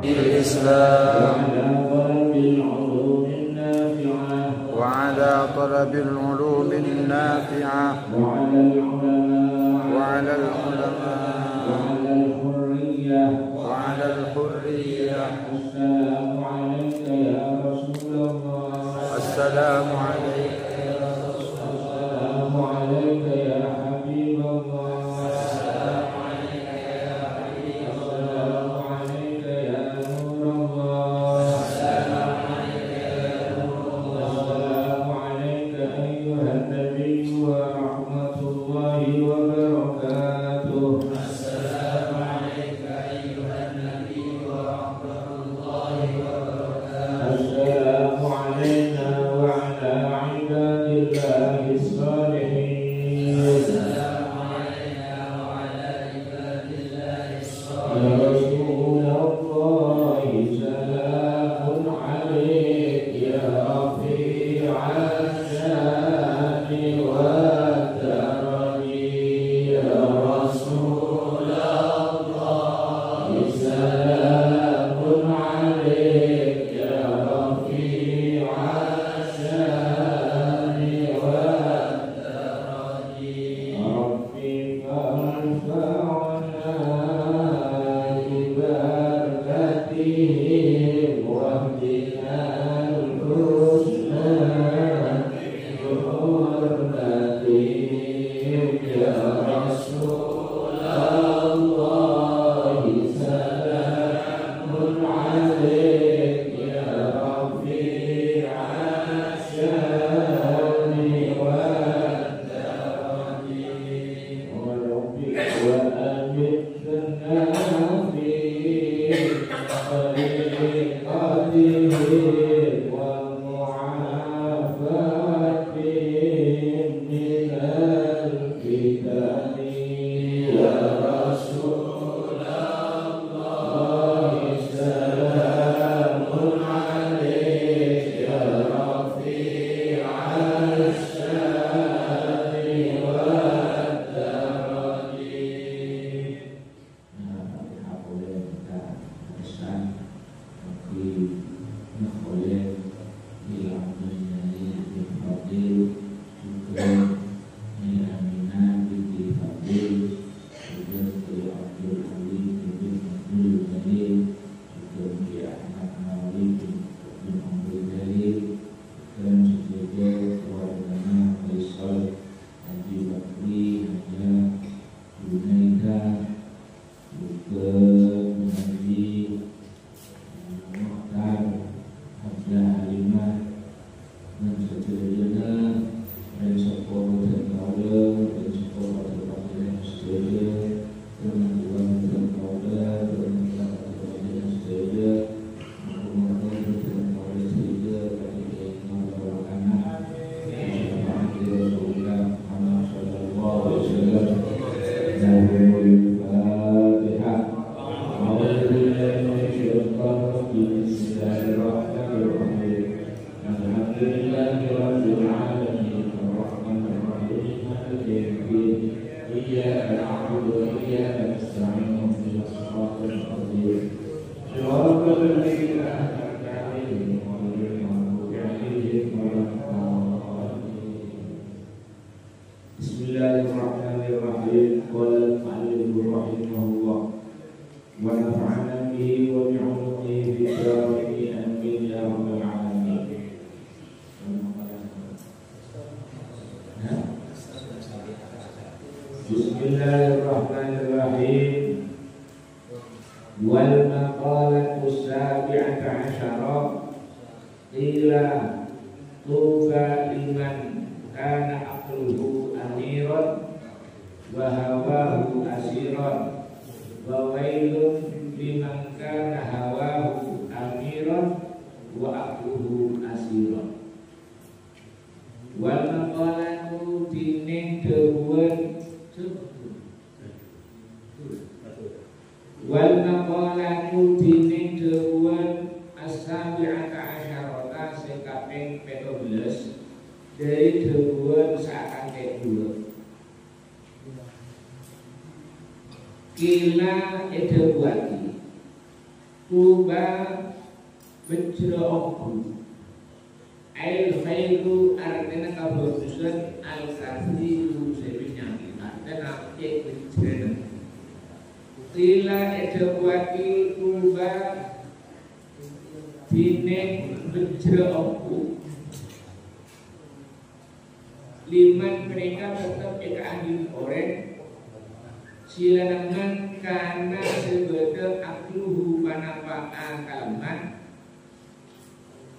الإسلام وعلى طلب العلوم النافعة وعلى العلماء وعلى الحرية. السلام عليك يا رسول الله. السلام عليك يا رسول الله. السلام عليك يا حبيب الله. السلام عليك يا حبيب الله. السلام عليك يا نور الله. السلام عليك يا نور الله. السلام عليك أيها النبي ورحمة الله وبركاته. السلام عليك أيها النبي ورحمة الله وبركاته. السلام علينا وعلى عباد الله الصالحين. السلام علينا وعلى عباد الله الصالحين. يا رسول الله سلام عليك يا رفيع الشان والكرم. يا رسول الله سلام عليك يا رفيع الشان والكرم. ربي فارفعنا ببركتهم واهدنا الحسنى بحرمتهم. يا رسول الله سلام عليك يا رفيع الشان والكرم. وربي وأمتنا في طريقتهم ومعافاتهم من الفتن. يا رسول الله سلام عليك يا رفيع الشان والكرم. Fatihah boleh kita teruskan di boleh dilakukan di fadil juga di Aminah di fadil juga di Abdul Ali di Abdul Jalil juga di Ahmad Nawawi di Abdul Jalil dan juga keluarganya Faisal Haji Bakri Haja Junaida juga Haji Muhtar Haja Halimah dan seterusnya dan sekolah terkawal dan sekolah terkawal seterusnya dan tuan terkawal dan tuan terkawal seterusnya maupun terkawal seterusnya bagi anak-anak Muhammad Rasulullah Muhammad sallallahu alaihi wasallam. Al-Fatihah. A'udzu billahi minasyaitonir rajim. Bismillahirrahmanirrahim. Alhamdulillahirabbil alamin. Arrahmanir rahim. Maliki yaumiddin. Iyyaka na'budu wa iyyaka nasta'in. Ihdinas siratal mustaqim. Shiratal ladzina an'amta 'alaihim ghairil maghdubi 'alaihim waladdallin. Bismillahirrahmanirrahim. Qala al-mu'allif rahimahullah wa nafa'ana bihi wa bi'ulumihi fid dharain amin ya rabbal alamin. Bismillahirrahmanirrahim. Wal maqalatu sabi'ata asyara qila tuba liman kana aqluhu amiran wa hawahu asiran wa wailun liman kana hawahu amiran wa aqluhu asiran. Wal maqalatu tining dawuhan wal maqalatu tining dawuhan as-sabi'ata asyarata sing kaping 17 dari dawuhan sak dua. Kila edawati Tuba bejro oku ail khairu artinya kabagusan al-kathiru sebenarnya artinya cek bejro Tila edawati tuba Dinek bejro oku Liman mereka tetap ekaandil orang silanangan karena sebeda akluhu panapa akalaman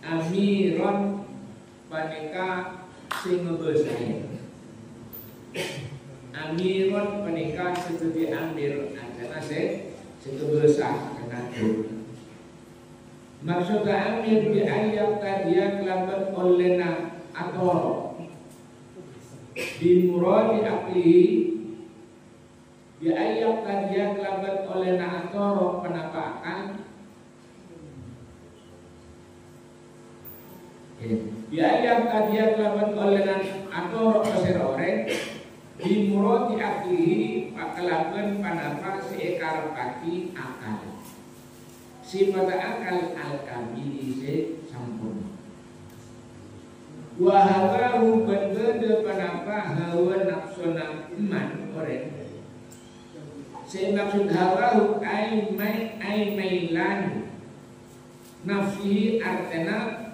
amiron paneka sing ngebesai amiron paneka seperti amir adana sing ngebesah kena tu maksudnya amir di ayat kadia kelabat olena atau dimuradi aklihi di ayat kadia kelabat olena atau penampakan di ayat kadia kelabat olena atau peserore dimuradi aklihi kelabat panapa seekar kaki akal sifat akal al-kamili se sampurna wa hawahu berbeda panapa hawa nafsuna iman orang saya maksud hawahu ay mailan nafsi artena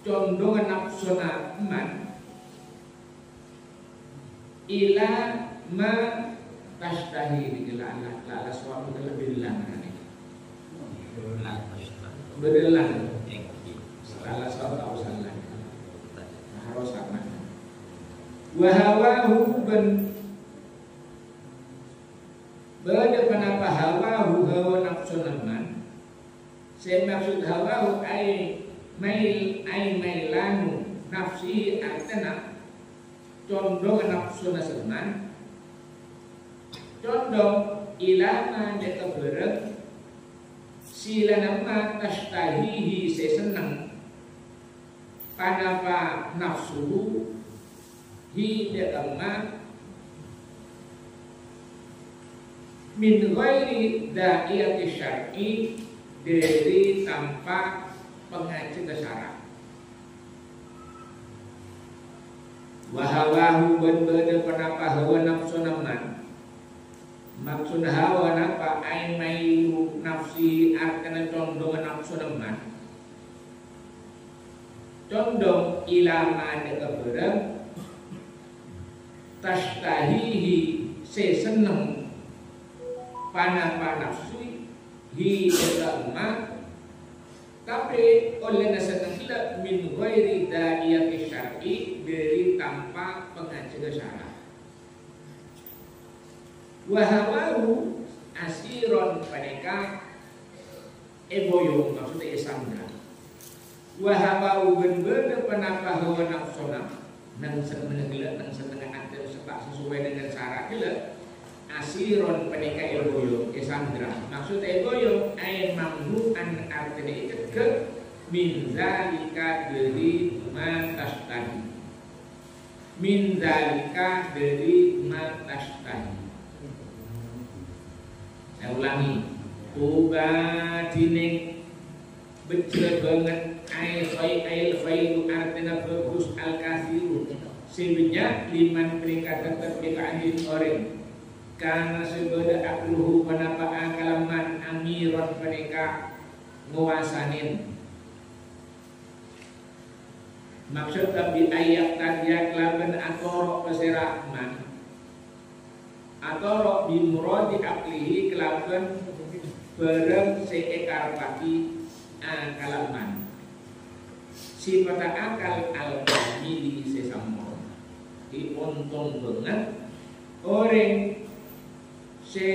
condongan nafsuna iman ila ma tashtahi ila la suatu lebih langan berdelan salah satu urusan harus sama wahawahu berada kenapa hawahu hawa nafsu naman saya maksud hawahu ay mailanu nafsi artena condong nafsu naman condong ilama deka berek sila nama tashtahihi saya senang panapa nafsu hi deka min ghairi da'iyati syar'i dari tanpa pengaji syarat wahawahu berbeda penapa hawa nafsu naman maksud hawa napa aimailu nafsi artinya condong nafsu naman condong ilama deka berem tashtahihi se seneng panapa nafsu hi deka tapi oleh nasenang min ghairi da'iyati syar'i dari tanpa pengaji syarat wahawahu asiron paneka eboyong maksudnya esandra wahawahu bener penapa hawa nafsona nang seneng gila nang seneng atur serta sesuai dengan syarat gila asiron paneka eboyong esandra maksudnya eboyong ay mamnu an artinya itu ke min zalika dari matastani min zalika dari matastani. Saya ulangi, tuba dining becel banget ail failu artinya bagus al kathiru sebenarnya liman peringkat tetap dikaandin orang karena sebeda akluhu panapa akalaman amiron mereka nguasanin maksud tapi ayat kadia kelaban atau peserahman atau bimuradi aklihi kelaban bareng seekar pagi akalaman sifat akal al-kamili sesampun diuntung banget orang se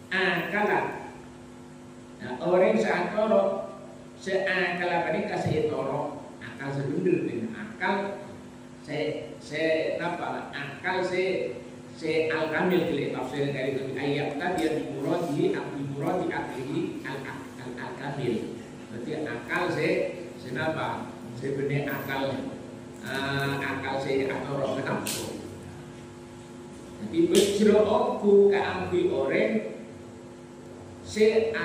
akalan nah, orang seantoro seakal ini kasih toro akal sebener dengan akal apa akal al kamil dari tafsir dari ayat tadi yang dimuradi aklihi al kamil berarti akal senapa sebenarnya akal atau nafsu jadi berjero aku keambil orang se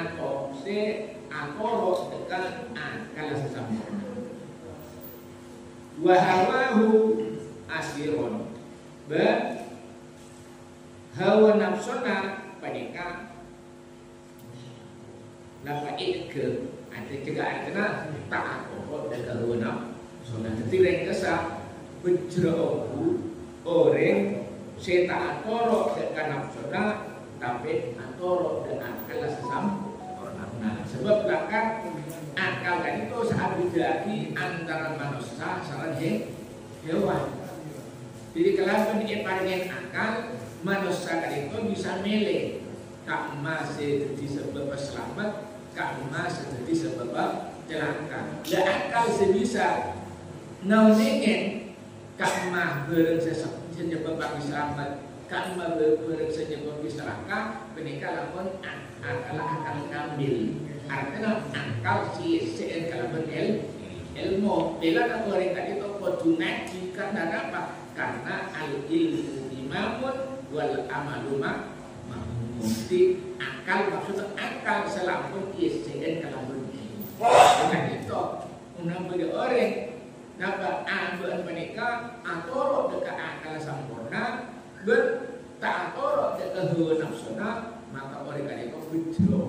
atoro dekat akal sesempurna. Wahawahu asiron hawa nafsona panika lapa ke ada juga artinya tak atoro dekat hawa nafsona. Jadi rengkasa bejroku orang se tak atoro dekat nafsona tapi atoro dekat akal sesempurna. Nah, sebab belakang akal kan itu saat dijadi antara manusia sama hewan. Jadi kalau diparingin akal, manusia kan itu bisa milih kak masih jadi sebab selamat, kak masih jadi sebab celaka. Lah akal sebisa nauningin kak mah bereng sebab selamat, kak mah bereng sebab celaka, menikah lamun akal kambil. Artinya akal si kalaban ilmu. Bila nak orang tadi itu kudu ngaji karena apa? Karena al ilmu imamun wal amalu mesti akal maksudnya akal selampun isi kalaban ilmu. Dengan itu unang bagi orang napa ambil menikah atoro dekat akal sempurna tak atoro dekat hawa nafsuna maka orang tadi itu bujro.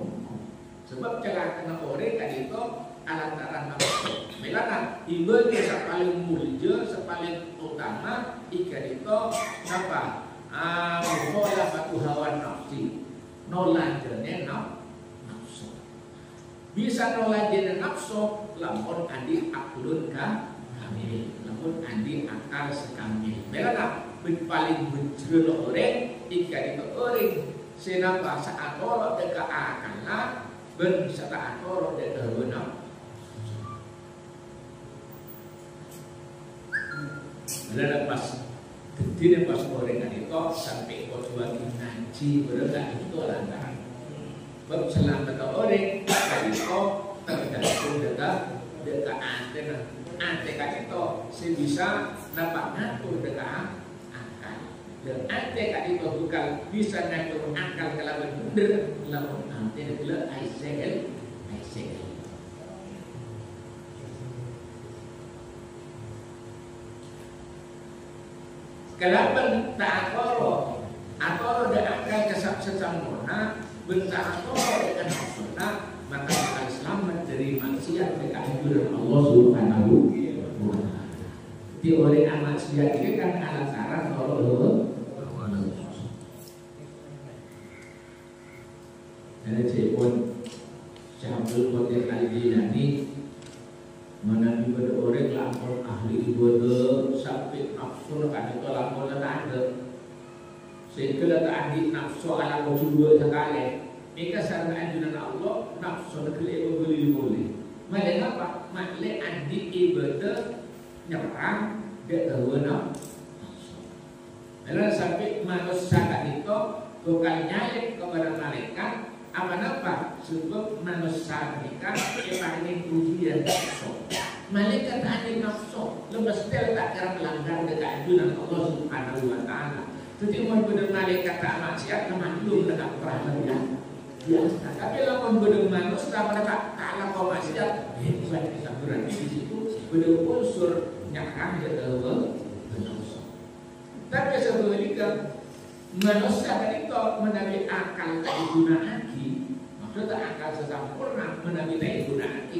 Sebab celaka orang tadi itu alat-alat nafsu. Melana ibadah yang paling mulia, paling utama ikan itu apa? Mukhalafatu hawa nafsi. Nolajane nafsu. Bisa nolajane nafsu lamun adi aklun kamil. Lamun adi akal sekamil. Melana paling bujur orang ikan itu orang senapa saat orang dekat akal ben setelah atoro de terbenam. Bila pas tidak pas gorengan itu sampai kotuan ngaji berada itu lantaran. Bab selamat orang itu tergantung dekat antena. Antena itu sebisa dapat ngatur dekat akal. Dan antena itu bukan bisa ngatur akal kalau benar lamun antena bila ICL. Kalaban tak atoro de akal sesempurna bentak atoro dengan sempurna maka akan selamat dari maksiat dekat anjuran Allah Subhanahu wa taala. Di oleh maksiat ini kan alasan Allah. Ada cepon Syabdul Qadir Al-Jilani mana ibadah orang lampau ahli ibadah sampai nafsu kan itu lampau tak ada sehingga tak ada nafsu ala kau sekali mereka sarana anjuran Allah nafsu nak boleh boleh malah apa malah adi ibadah nyerang dia tahu nafsu malah sampai manusia kan itu bukan nyalik kepada malaikat apa sebab manusia mereka paling ujian nafsu. Malaikat ada nafsu, lepas dia tak kira melanggar dekat anjuran Allah Subhanahu wa taala. Jadi mun benar malaikat tak maksiat maklum dekat perhatian. Biasa. Tapi lamun benar manusia mereka kalah kau maksiat, bukan kesabaran di situ benar unsur nyakang dia Allah. Tapi sebenarnya manusia tadi itu menambil akal tak digunakan. Maksudnya akal sesempurna menambil digunakan.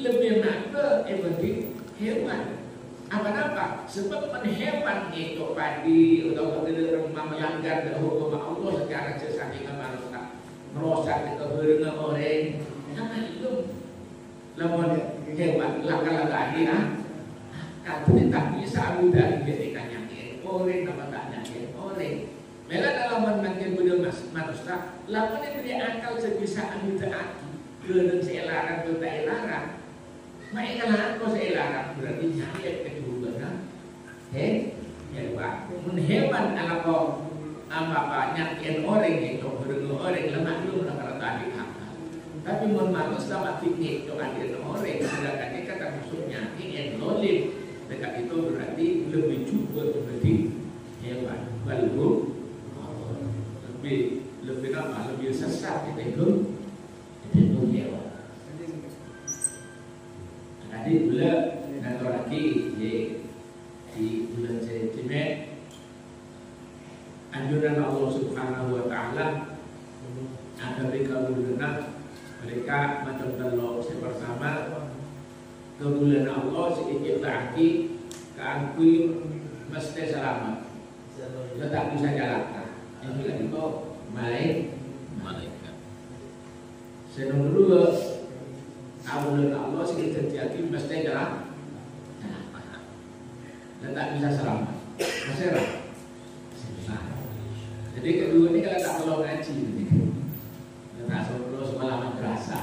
Lebih nakal dibanding hewan. Apa-apa? Sebab hewan itu padi atau rumah melanggar hukum Allah secara sesat dengan manusia, merosak keberengan orang. Jangan itu. Lawan hewan laka-laka dia. Kalau tidak bisa mudah dijadikan nyakin orang, nama tak nyakin orang. Mela dalam makin budaya manusia, lawan yang beri akal sebisa mudah. Belum selarang atau tak larang. Mereka larang kau selarang berarti nyayat keturunan. Ya Pak. Hewan ala kau apa nyakian orang itu berenggu orang lemah belum nak tadi apa. Tapi manusia mati ni itu ada orang. Sedangkan dia kata maksudnya ini lolim. Dekat itu berarti lebih cukup seperti hewan. Lalu lebih apa? Lebih sesat kita itu. Tadi pula ngatur lagi di bulan Jumat anjuran Allah Subhanahu wa taala ada mereka macam kalau bersama ke bulan Allah sedikit lagi keangkui mesti selamat tetap bisa jalankan ini kan itu malaikat senang bulan Allah sedikit terjadi mesti jalan tetap bisa selamat masih jadi kedua ini kalau tak perlu ngaji tak perlu sekolah madrasah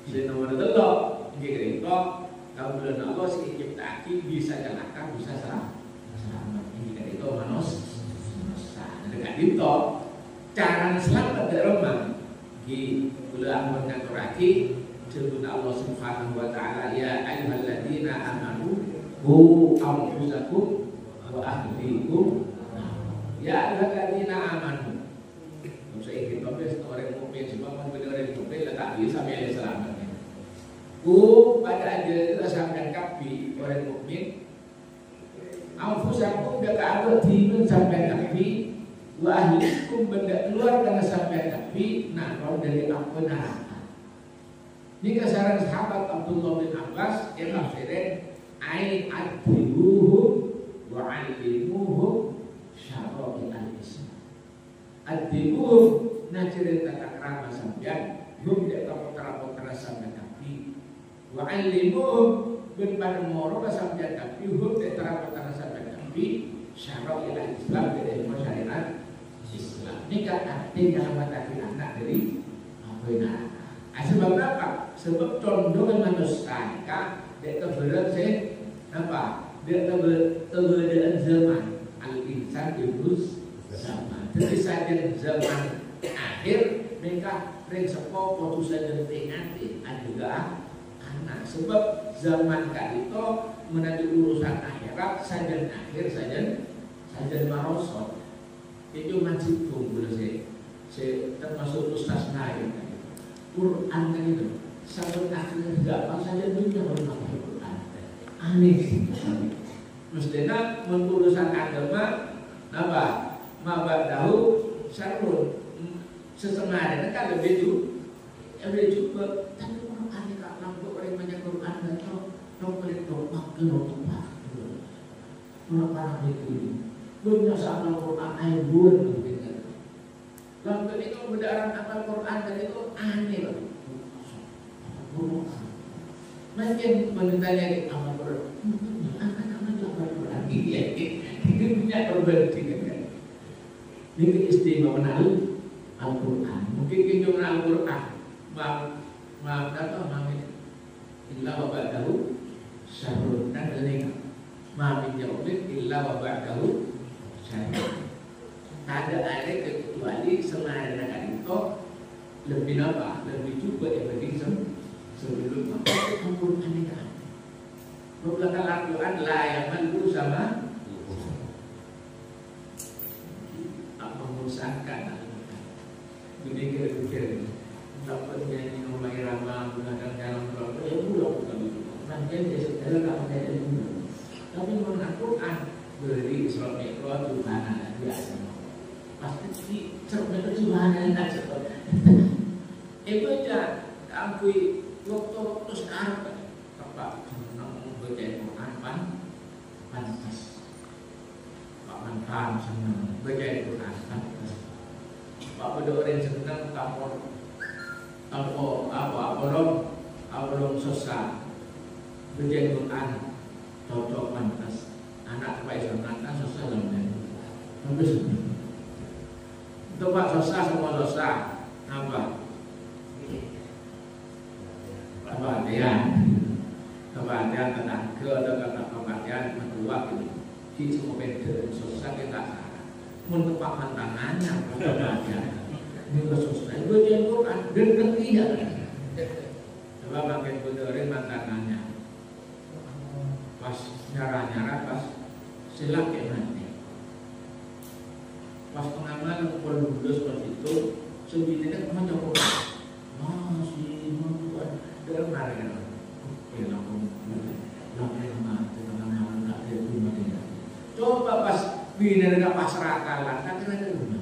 jadi nomor telok ini kalau bulan Allah sedikit lagi bisa jalankan bisa selamat ini kan itu manusia dengan itu cara selamat dari rumah di bulan mengatur lagi sebut Allah Subhanahu wa taala ya ayyuhalladzina amanu qu anfusakum wa ahlikum ya ayyuhalladzina amanu saya ingin memberi orang mukmin sebab memberi orang mukmin tak bisa milih selamat pada aja sampai kapi orang mukmin anfusakum dak abdi sampai kapi wa ahlikum benda keluar karena sampai kapi nah kalau dari apa neraka ini kesaran sahabat Abdullah bin Abbas yang tafsirin ai adibuhum wa alimuhum syara'i al-islam adibuhum na cerita takrama sampean hum dia kapotera sampean kapi wa alimuhum ben pada moro sampean kapi hum dia kapotera sampean kapi syara'i al-islam dari syariat Islam ini kan artinya mata anak dari apa ini sebab apa? Sebab condongan manusia dia keberadaan dia keberadaan zaman al-insan ibus zaman jadi saja zaman akhir mereka sepo putusan dan peringati juga anak sebab zaman kali itu menjadi urusan akhirat saja akhir saja marosot itu masih tunggu saya termasuk ustaz naik Quran kan itu sampai akhirnya gampang saja dunia orang pakai Quran aneh mestinya mengurusan agama apa mabadahu sarun sesengaja kan lebih juga tapi orang aneh kak lampu orang banyak Quran dan tahu boleh topak ke topak orang parah itu dunia sama Quran ayat bulan lampu itu berdarah apal Quran dan itu aneh banget. Mungkin menentangnya di amal Quran. Anak-anak itu apal Quran. Ini punya perbandingan kan. Ini istimewaan Al-Quran. Mungkin kita mengenal Al-Quran. Maaf kata mami. Illa wa ba'dahu syahrun dan ini. Mami jawabin illa wa ba'dahu syahrun. Ada kecuali selain itu lebih apa? Lebih juga dibanding sebelum Al-Quran ini kan. Belakang Al-Quran layaman dulu sama apa mengusahakan Al-Quran. Pikir-pikir dapat nyanyi ngomongin ramah menggunakan dalam berapa ya pulau bukan itu. Nanti dia setelah kamu jadi dulu. Tapi menurut Al-Quran beri surat Iqra Tuhan ada biasa. Pasti cermin kejualan tak cepat. Baca, ampui waktu sekarang apa? Namun baca Quran pantas. Pak Mantan senang baca Quran pantas. Pak Bedoren senang kapor belum susah baca Quran cocok pantas. Anak Pak Islam susah lemah. Habis Pak susah semua dosa apa? Kebahagiaan tentang kata kebahagiaan kedua itu di semua beda susah kita salah. Mentepak tangannya kebahagiaan ini susah. Itu dia Quran dan dia. Coba makin benerin tangannya. Pas nyarah pas silap ya nanti. Pas pengamalan kalau dulu seperti itu sebenarnya cuma jauh masih membuat dengar kan ya negeri negara pasrah kalah, tapi ada rumah.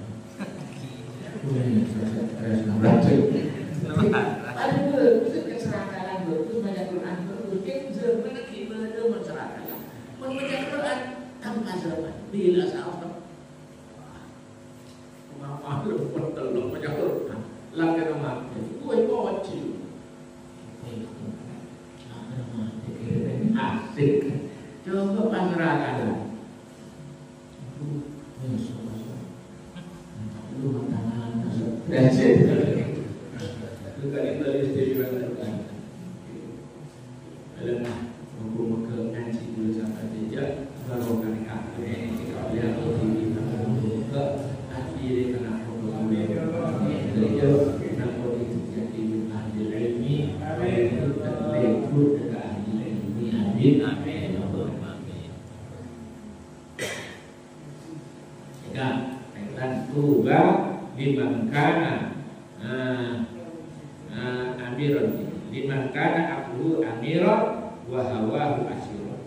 Ada itu keserakalan terus banyak Quran terus kenzer mana gimana masyarakat. Membaca Quran tanpa zaman bila saat malu betul baca Quran lagi nama gue bocil asik coba pasrahkan that's it. Bukan itu istilah Quran. Dalam muka ngaji dulu sampai jejak baru kali ini kalau dia di muka hati dia kena problem kerja kenapa dia jadi ahli ilmi itu terlebut dengan ahli ilmi amin amin amin. Jika kaitan tuba dimangkana amiran liman kana aqlu amiran wa hawahu asiran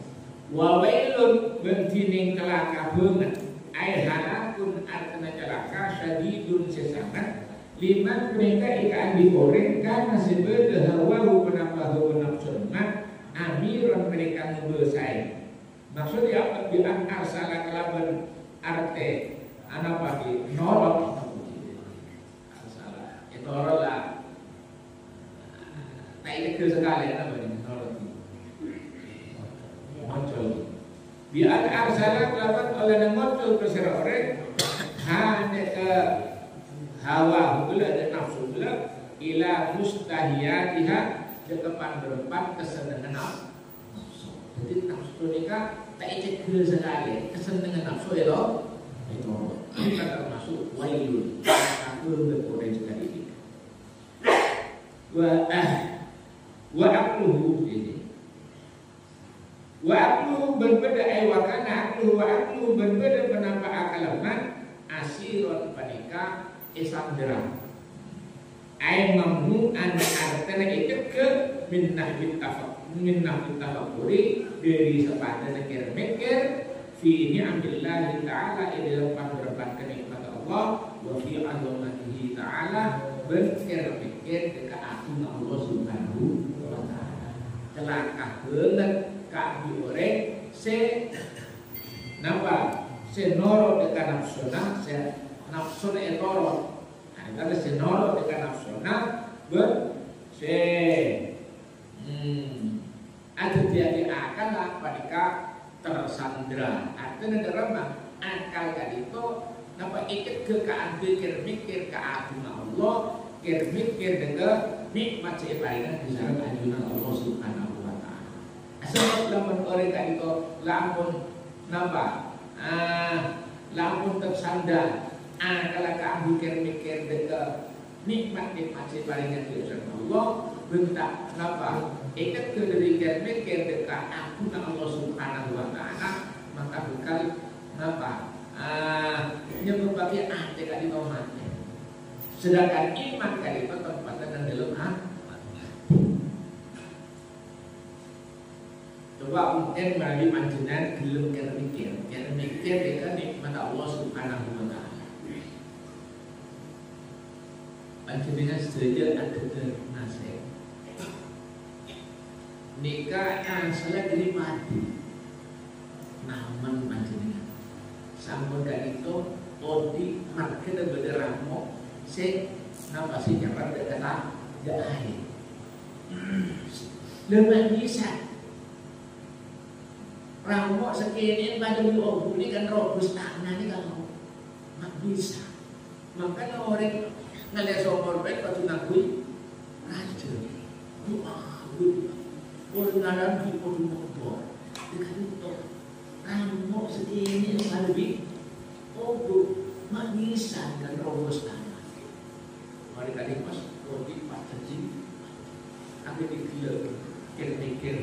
wa wailun bentining kelaka beungeut ai halakun artana celaka syadidun sesangat liman mereka ikan digoreng karena sebeda hawahu penambah hawa nafsunya amiran mereka ngebesai maksudnya apa bian arsala kelaban arte anapa ki nolok arsala itu orola tak ini ke sekali apa ini nolok muncul biar arsala kelapan oleh yang muncul ke seorang hanya ke hawa pula dan nafsu pula ila mustahiyatiha depan berempat kesenangan nafsu jadi nafsu nikah tak icek ke sekali kesenangan nafsu itu kita termasuk wailun aku berkorek sekali ini wa aqluhu ini wa aqluhu berbeda wa kana aqluhu wa aqluhu berbeda menambah akalaman asiron panika isandra ay mamnu an artana itu ke minnah bitafakuri dari sepadan mikir fi ni'amillahi ta'ala dalam pengorbanan kenikmatan Allah wa fi azamatihi ta'ala berpikir dekat agung Allah Subhanahu wa ta'ala celaka banget ka dioreng se napa se noro dekat nafsuna se nafsuna etoro ada se noro dekat nafsuna ber se ada dia akan lah pada tersandra artinya derama akal kadito napa ikut ke mikir ke agung Allah mikir dengan nikmat sebaliknya di dalam ajunan Allah Subhanahu wa ta'ala sebab lamun orang kadito lamun napa lamun tersandar kalau ka mikir dengan nikmat sebaliknya di dalam Allah bentak napa ikut ke mikir dekat ajunan Allah Subhanahu wa ta'ala maka bekal napa nyebut bagi ate kali mati sedangkan iman kali itu tempatnya dalam hati coba mungkin melalui panjenengan gelem mikir dengan nikmat Allah Subhanahu wa ta'ala panjenengan setuju ada nasihat nikah salah diri mati naman panjenengan sampun gak itu odi market berderamo se napa sih nyapat kata jahai lemah bisa ramo sekini pada lu ini kan robus tangan ini kalau mak bisa makanya orang ngeliat sopor baik waktu ngakui raja doa orang ngaran di podi mokbor dekat itu ramo sekini lebih mak bisa dan robus tangan mari tadi mas roti pacaci aku dikir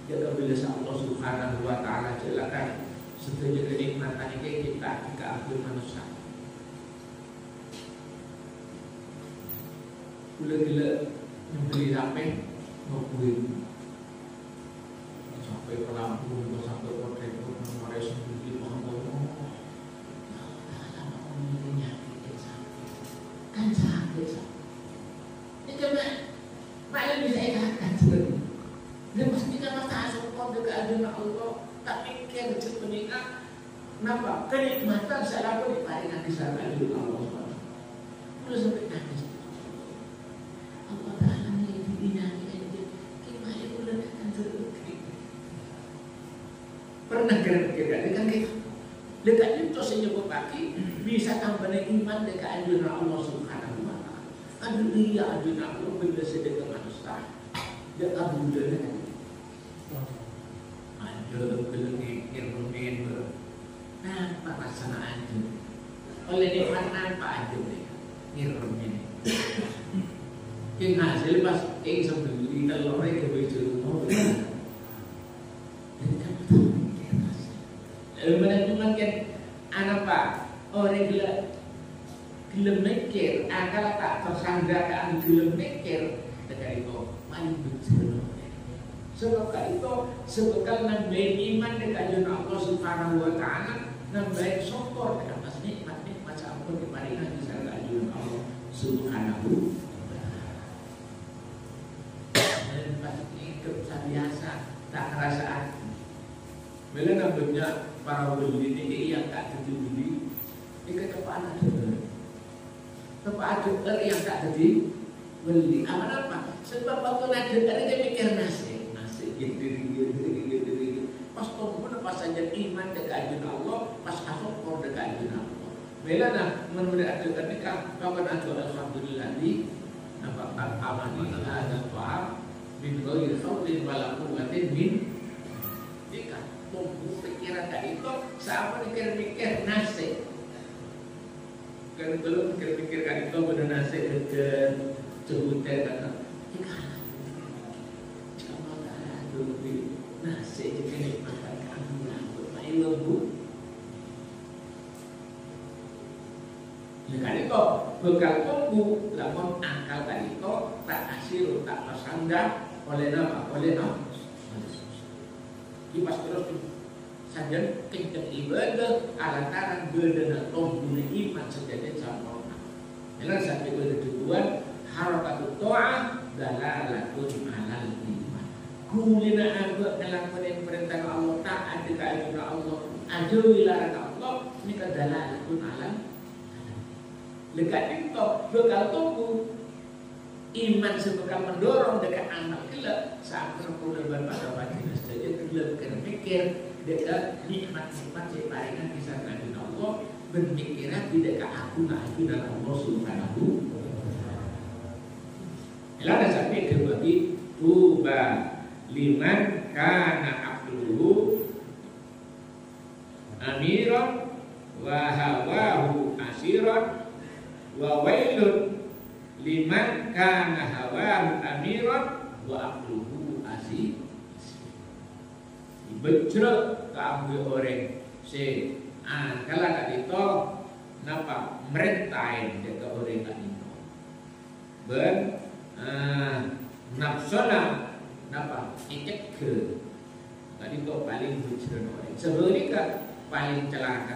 jaga bila Allah Subhanahu wa ta'ala jelakan setuju kenikmatan ini kita akui manusia gila membeli sampai ngobrolin sampai ke Lampung sampai Kota Mare sendiri ajunan Allah tak mikir sebenarnya napa kenikmatan saya lakukan di paringan di sana ajunan Allah. Udah sampai nangis. Allah Taala ni dinyanyi aja. Gimana bulan akan terukir. Pernah kira-kira kan gitu. Dekat itu saya nyebut pagi bisa tambah iman dekat ajunan Allah Subhanahu wa taala. Aduh iya ajunan Allah bila sedekah manusia. Dia kabul dengan ada kelengit irmin nah perasaan itu oleh nikmat apa aja irmin yang hasil pas sebeli telur itu baju jadi kamu tahu lalu menentukan anak pak orang gila mikir akal tak tersandarkan gila mikir dari itu paling betul. Sebab itu sebekal nambah iman dekat ajunan Allah Subhanahu wa taala, nambah syukur dekat atas nikmat-nikmat sampun diparingan di sana ajunan Allah Subhanahu wa taala. Dan pasti hidup biasa tak kerasaan. Bila nambahnya para wali ini yang tak jadi wali, ini kecepatan ada. Tempat ada yang tak jadi wali. Apa? Sebab waktu ada dia mikir nasib. Pas pun pas saja iman dekat ajunan Allah, pas syukur dekat ajunan Allah. Bila nak menurut ajunan nikah, kapan ajunan alhamdulillah ni nampak amani ada faham bin ghairi khawlin wala quwwatin min nikah. Tumbuh pikiran kat itu, siapa mikir nasib. Kan belum mikir kat itu pada nasib dekat sebutan kata nikah. Nasi jadi makan kamu rambut main lembu. Lekali itu bekal tunggu, lamun akal tadi itu tak hasil tak tersandar oleh nama Kipas terus saja kencang ibadah alantaran bedana tunggu iman sejadi sempurna. Jangan sampai bertujuan harakatut ta'ah dalalatun alal iman. Kulina abad dalam perintah Allah taat dekat ajunan Allah, ajauhi larangan Allah, ini dalalatun alal. Dekat itu bekal tunggu iman sebekal mendorong dekat amal kelak saat berpulang pada batin saja kelak kena mikir dekat nikmat-nikmat separingan kisah ajunan Allah berpikiran di dekat ajunan Allah Subhanahu wa taala. Lalu sampai ke bagi tuba liman kana aqluhu amiran wa hawahu asiran wa wailun liman kana hawahu amiran wa aqluhu asir. Bejrek kamu orang se kalau kat itu napa merintain dekat orang kat itu ben nafsona napa ikut ke tadi kok paling bujur orang sebenarnya paling celaka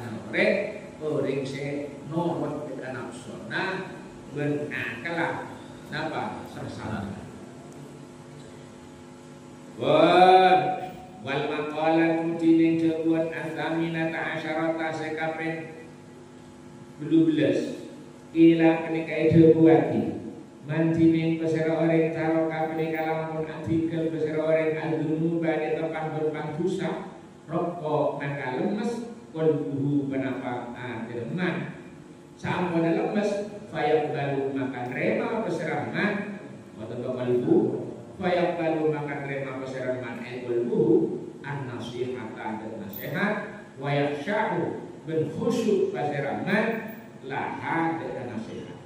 orang se nomor dekat nafsona benakalah napa sersalah wal maqalah kutin jawab antamina ta'asyarata sekapen 12 ila menika jawabati manjining pesera orang taroka menika lamun artikel pesera orang al-dunu bade tepan berpang dosa rokok maka lemes kolbuhu kenapa teman sampun lemes fayak balu makan rema pesera man atau kolbu fayak balu makan rema pesera man kolbuhu an-nasihata dan nasihat wayak sya'u ben khusyuk pesera man laha dan nasihat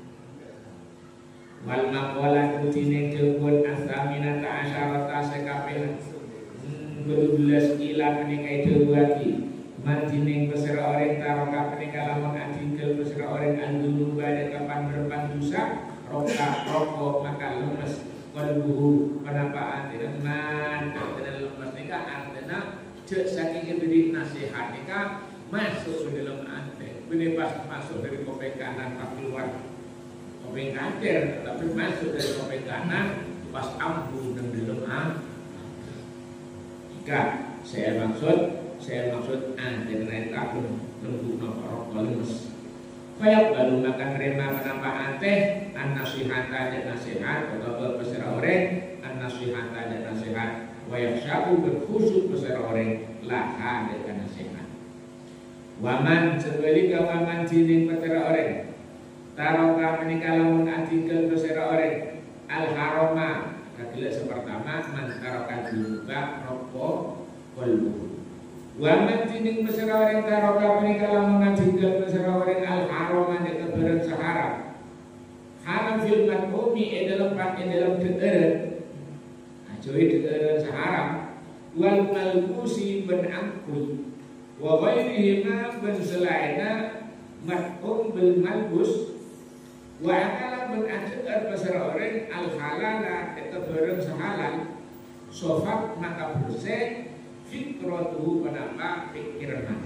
wal maqalah kutine jebon asamina ta'asyarata sekapeh 12 kila menika dewati manjining pesera orang taroka menika lamun artikel pesera orang andunu bade kapan berpan dosa rokok maka lemes kalbuhu penapaan teman lemes nika artinya cek saking beri nasihat nika masuk ke dalam ate benih pas masuk dari kopek kanan pas keluar kopeng kader tapi masuk dari kopeng kanan pas ambu dan dalam jika saya maksud dengan takun lembut nomor lemes. Kayak baru makan rema menambah anteh an-nasihata dan nasihat atau bersera orang an-nasihata dan nasihat wayak syaku berkhusyuk bersera orang laha dengan nasihat. Waman sebalika waman jinin bersera orang taroka menikalamun atinggal bersera orang al-haroma kagila sepertama man taroka juga rokok kolbu. Waman tining bersera orang taroka menikalamun atinggal bersera orang al-haroma yang keberan seharam haram filman umi dalam keeran ajoi keeran seharam wal malbusi benangkul wa ghairihima ben selaina mat'um bil malbus wa akala ben ajar bersera orang al-halala yang keberan sehalal sofak maka bersih fikratuhu penambah pikiran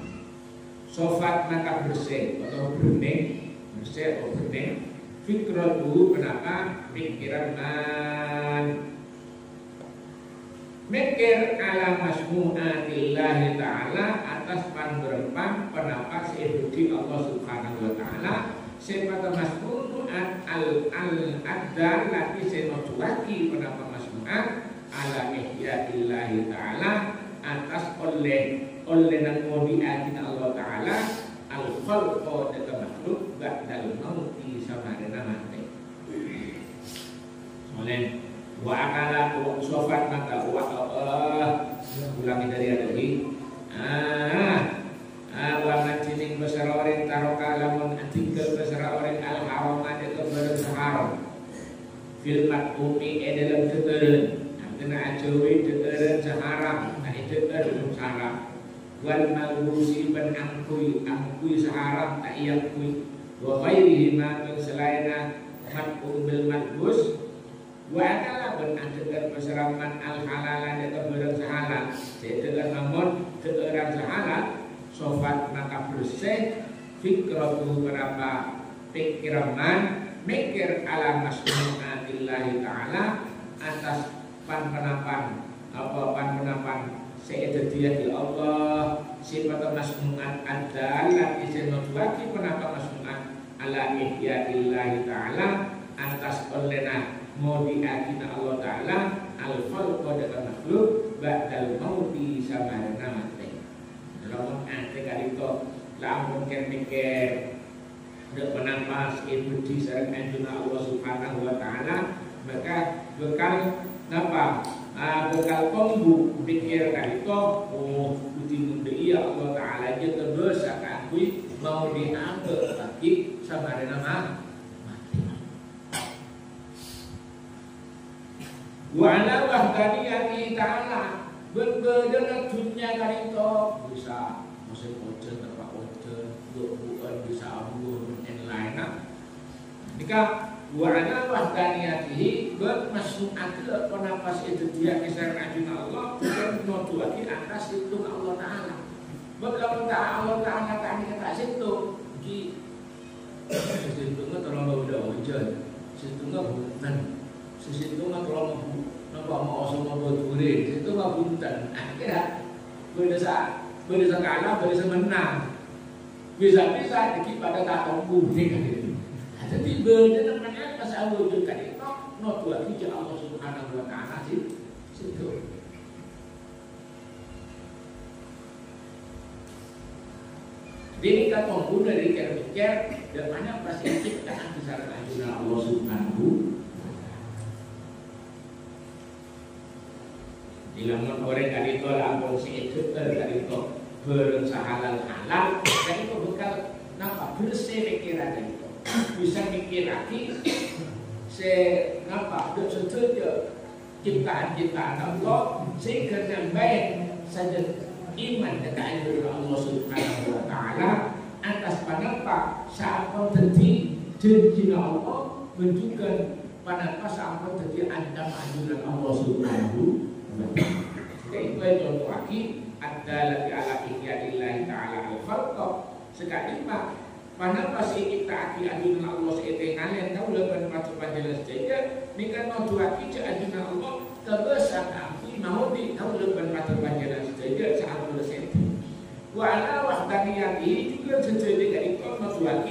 sofat maka bersih atau bening fikratuhu penambah pikiran mikir ala masmu'atillahi ta'ala atas panberempang penambah seibudi Allah subhanahu wa ta'ala sepata masmu'at al-addal lagi senotuaki penambah masmu'at ala ihyaillahi ta'ala atas oleh nang modiatin Allah Ta'ala al-khalqa dan makhluk ba'dal mauti sama dengan mati. Oleh wa akala wa sofat maka ulangi dari lagi wa majining besar orang taroka lamun tinggal besar orang al-harama itu bersaharam fil mat'umi dalam keteran kena ajawi keteran saharam dekat saharam wal malbusi ben angkui saharam tak yakui wa ghairihi ma selaina hakku bil malbus wa akala ben dekat perseraman al halalan dekat barang sehalal dekat namun dekat sehalal sofat maka bersih fikratu berapa pikiran mikir ala masmu'atillahi ta'ala atas pan-penapan seedadia di Allah sifat masmu'at adalah isenotwaki penapa masmu'at ala ihyaillahi ta'ala atas olena modiatina Allah ta'ala al-khalqa dengan makhluk ba'dal mauti sama dengan mati lamun ante kalito lamun mikir untuk menambah seibudi sareng anjuna Allah subhanahu wa ta'ala maka bekal napa bekal pembu pikir kalito uti iya Allah Ta'ala aja terus akui mau diambil tapi sama dengan mati wa ala wahdaniyati ta'ala berbeda dunia kalito bisa musim ojen terpak ojen bukan bisa abu dan lainnya jika wa ala wahdaniyatihi bermasmu'atil penapas itu dia kisah ajuna Allah bukan notuaki atas itu Allah Ta'ala beberapa Allah Ta'ala kami kata situ di situ nggak terlalu udah hujan situ nggak buntan situ nggak terlalu nampak mau semua berduri situ nggak buntan akhirnya berdesa kalah berdesa menang bisa dikit pada tak kuning kan itu jadi benar namanya pas Allah juga itu not lagi ke Allah Subhanahu wa ta'ala situ. Jadi kita tunggu dari pikir dan banyak pasti kita bisa lanjutkan Allah Subhanahu. Dilamun orang kali itu langsung itu kali itu berusaha halal dan itu bekal nampak bersih pikiran itu. Bisa mikir lagi kenapa setuju ciptaan Allah sehingga baik saja iman dengan Allah Subhanahu wa ta'ala atas panapa saat terjadi janji Allah menunjukkan panapa saat terjadi andam anjuran Allah Subhanahu wa ta'ala. Itu contoh lagi adalah ala ihyaillahi ta'ala al-khalqa sekali pak Mana pasti kita aki aduna Allah seete kalian tahu leban macam panjelas saja. Ni kan mau dua kita aduna Allah terbesar kami mau di tahu leban macam panjelas saja saat berset. Wala wahdaniyati juga sesuai dengan itu mau dua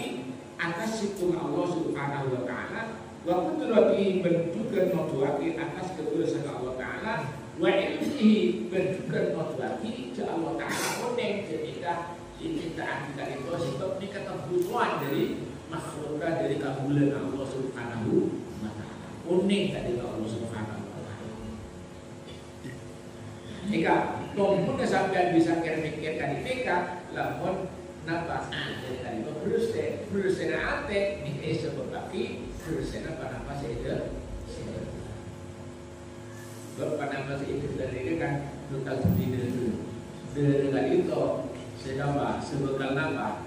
atas situng Allah Subhanahu Wa Taala. Wa qudratihi bentukan mau dua atas kebesaran Allah Taala. Wa ilmihi bentukan mau dua Allah Taala. Onek ketika kita itu sebab ini kebutuhan dari makhluk dari kabulan Allah Subhanahu wa Ta'ala. Unik dari Allah Subhanahu wa Ta'ala. Jika tompun sampai bisa mikirkan mereka, lamun napa dari tadi berusaha ate ini sebab bagi berusaha apa saja. Bapak nama itu dari kan total sendiri dengan itu. Sedapa sebekal napa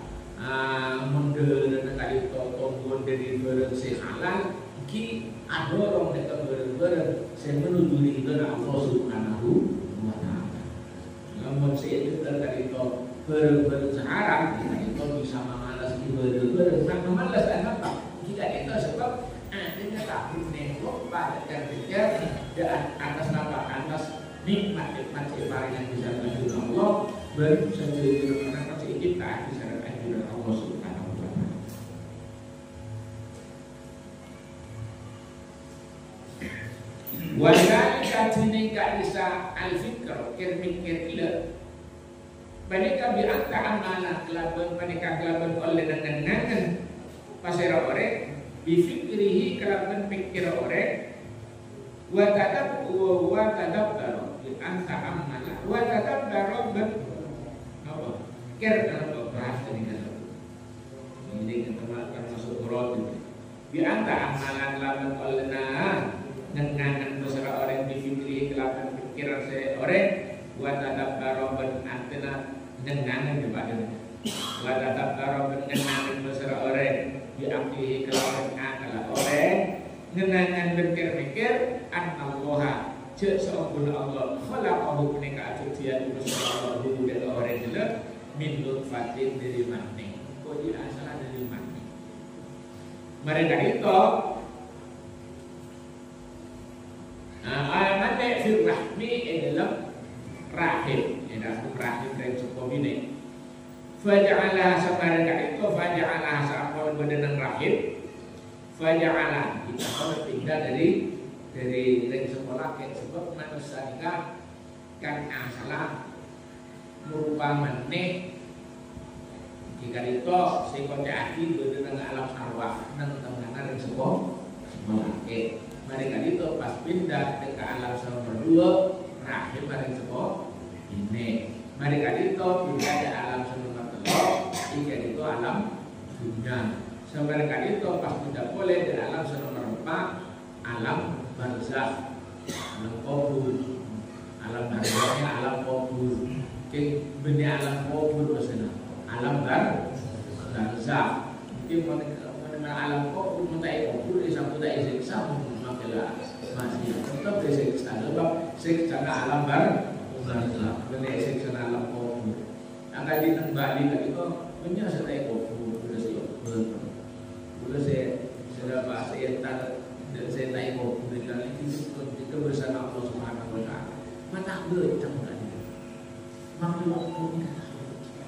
mundur kali tombol dari barang sehalan ki adorong dekat barang saya menuju itu Allah Subhanahu wa Ta'ala. Namun saya itu terkait itu barang seharam itu bisa memalas di barang nah memalas apa jika itu sebab adanya takut nengok pada kerja dan atas napa atas nikmat yang bisa dilakukan Allah baru saja karena pasti kita bisa dilakukan Allah Subhanahu wa Ta'ala. Walau katini bisa al-fikr mikir le, mereka biangka amanah kelaban mereka kelaban oleh dengan pasir orang bifikrihi kelaban pikir orang wa tadab baru biangka amanah wa tadab baru ker dalam bahasa ini termasuk roti. Di antara amalan lawan olena dengan besar orang difikri kelapan pikiran seorang buat adab baroban antena dengan kepada buat adab baroban dengan besar orang diakui kelapan akal orang dengan berpikir an-Allah cek seolah Allah khalaqahu menika acucian besar Allah dan orang jelek min nutfatin dari mani, kok dia asal dari mani. Mereka itu, mani firrahmi dalam rahim, dalam rahim dari cukup ini. Faja'alah sama mereka itu, faja'alah sama badan rahim, faja'alah kita kalau pindah dari sekolah ke sebab manusia kan asalah merupakan maneh jika itu si kocaki dengan alam arwah dan teman-teman yang sebuah melaki mereka itu pas pindah ke alam nomor 2 rahim yang sebuah ini mereka itu pindah ke alam nomor 3 jika itu alam dunia mereka itu pas pindah boleh di alam nomor 4 alam barzakh alam kubur alam barzakh alam kubur benih alam kubur maksudnya alam barzakh mungkin mengenal alam kubur mentai kubur disambut tak siksa makilah masih tetap disiksa sebab siksa alam barzakh benih siksa alam kubur akan ditembali lagi itu menyesai kubur sudah saya bahasa entar dan saya naik kubur dan itu bersama Allah Subhanahu wa Ta'ala mata bercam makhluk pun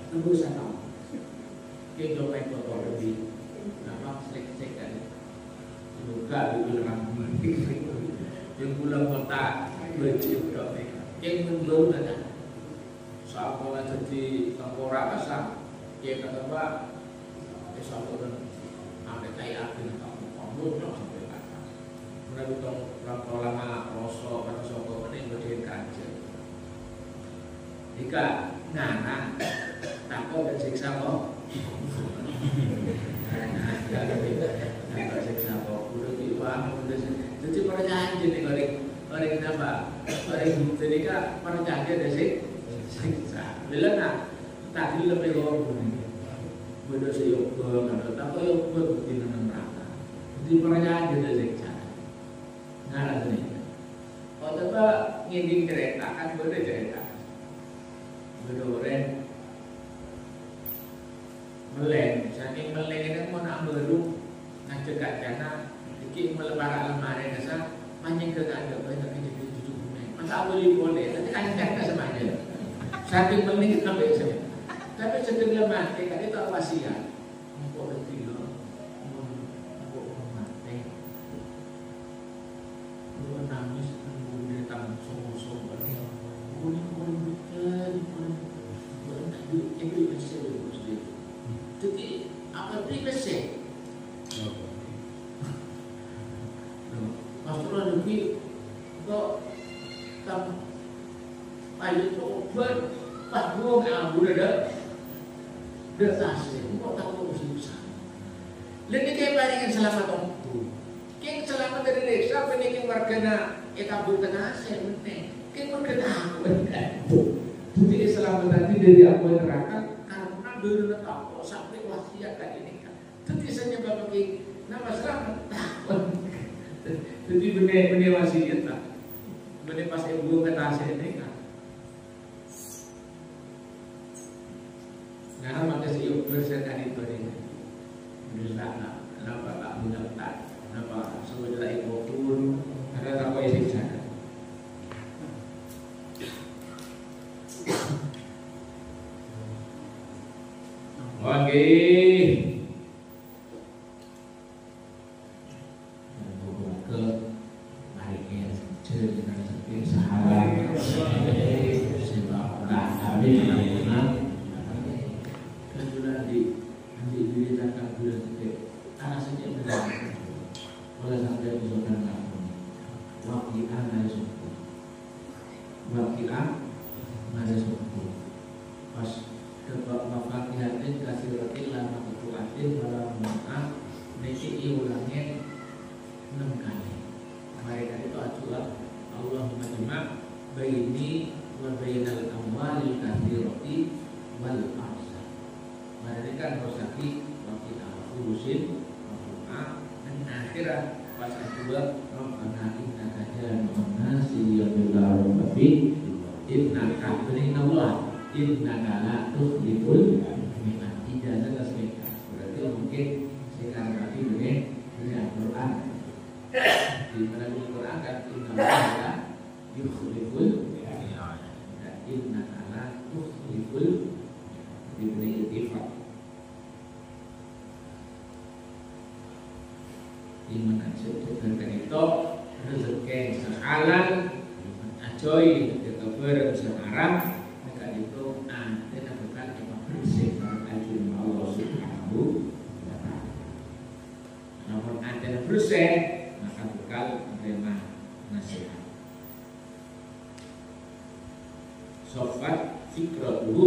tunggu sana kita main kotor lebih nama selek-selek kan buka dulu orang yang pulang kota bercium dok yang belum ada soal pola jadi tengkorak asam dia kata pak soal pola ada kayak apa kamu dong sampai kata mulai betul pola mana rosok atau sokok mana yang berdiam kaca jika ngana takut dan siksa kok takut siksa kok udah diuang udah jadi para janji nih orang kenapa orang jadi kan para janji ada siksa bila nak tadi lebih lor beda sih kan takut yuk di neraka jadi para janji ada siksa ngana nih kalau tiba nginding kereta kan beda cerita berdoreng meleng saking melengene mau nak meru ngajak jana iki melebara lemari kasa manjing ke ada banyak jadi tujuh bulan. Masa boleh nanti kan jana semuanya. Saking melengene sampai saya. Tapi sekedar mati kan itu wasiat. Mau berarti lo mau mati. Lu nangis kemudian tangan sombong-sombong. Jadi apa privasi? Masalah lebih kok tam ayo coba pas gua nggak udah tasnya, kok tahu mesti besar. Lalu kayak palingan selamat om. Kayak selamat dari desa, penikeng wargana kabur ke nasi, penting. Kayak wargana aku kan. Jadi selamat tadi dari aku neraka karena dulu tahu sampai wasiat kan ini kan. Jadi saya bapak nama selamat takut. Jadi benar wasiat tak. Benar pas ibu ke nasi ini kan. Nah, maka si Uber saya tadi beri bila kenapa tak mendapat, kenapa sebenarnya ibu pun ada apa yang saya. Oke. Ke mari kita cerita tentang sahabat sebab kami diceritakan bulan itu anak saja benar oleh sampai usulkan aku wakilan ada suku pas kebak mafatihatin kasih rotin lama ketuatin dalam maaf niki ulangnya 6 kali mereka itu aculah Allahumma jema' baini wa bainal amwali kathirati wal arsa mereka kan rosaki wakil urusin dan akhirat pas kedua Rabbana innaka jami'un nasi yaumil fi innaka Allah innaka la tukhliful mi'ad ijazah tasbih berarti mungkin sekarang tadi dengan Al-Quran di mana Al-Quran kan innaka la yukhliful innaka la tukhliful diberi itifak di mana sebenarnya itu rezeki sehalan ajoy keber sekarang maka itu ada bukan apa bersih ajun Allah Subhanahu wa taala. Namun ada bersih maka bekal menerima nasihat. Sofat fikratuhu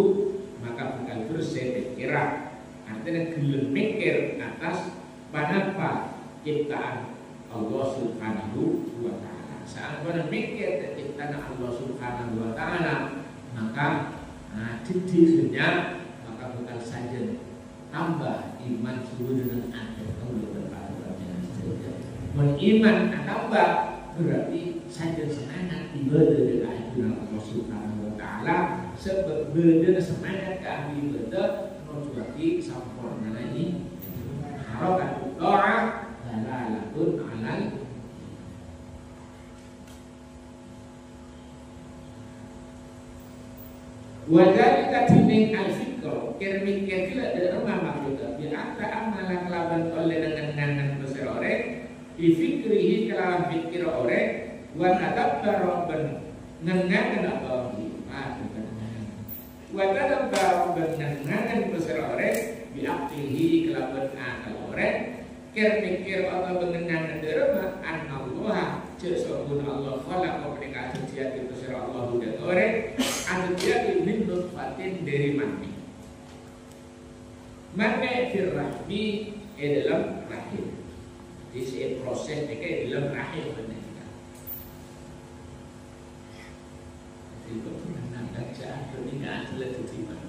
maka bekal bersih pikiran artinya gelem mikir atas panapa ciptaan Allah Subhanahu wa taala. Saat kita mikir ciptaan Allah Subhanahu wa taala, maka dirinya maka bukan saja tambah iman seluruh dengan ada Allah berpaturannya saja. Beriman tambah berarti saja semangat ibadah dengan Allah Subhanahu wa taala sebab benar semangat kami ibadah berarti sempurna ini harokat doa dalalatun alal wadhalika dining al-fikr kirmikir kila dari rumah maksudnya bi'ata amalan kelaban oleh dengan berserorek difikrihi kelaban fikir orek wa tadabbara ben nengangan abahi wa tadabbara ben nengangan berserorek bi'aklihi kelaban akal orek mikir atau mengenang derma anallah sesungguhnya Allah khalaqa mereka terjadi besar Allah dan orang terjadi min nutfatin dari mani firrahmi dalam rahim. Jadi proses mereka dalam rahim mereka. Itu mengenang aja pernikahan telah diterima.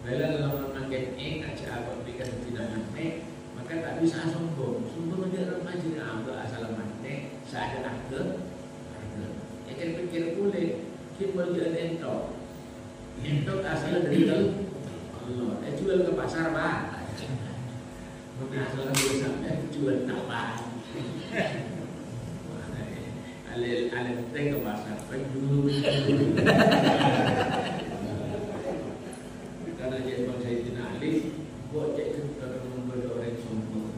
Bila dalam mengenai aja apa mereka tidak mengenai maka tak bisa sombong dia orang majlis apa asal mante saya ada harga ya kan pikir boleh kita boleh ento asal dari Allah jual ke pasar bah Mengalah sampai tujuan apa? Alil penting ke pasar dulu. Karena jadi Sayyidina Ali, buat cek itu membuat orang sombong.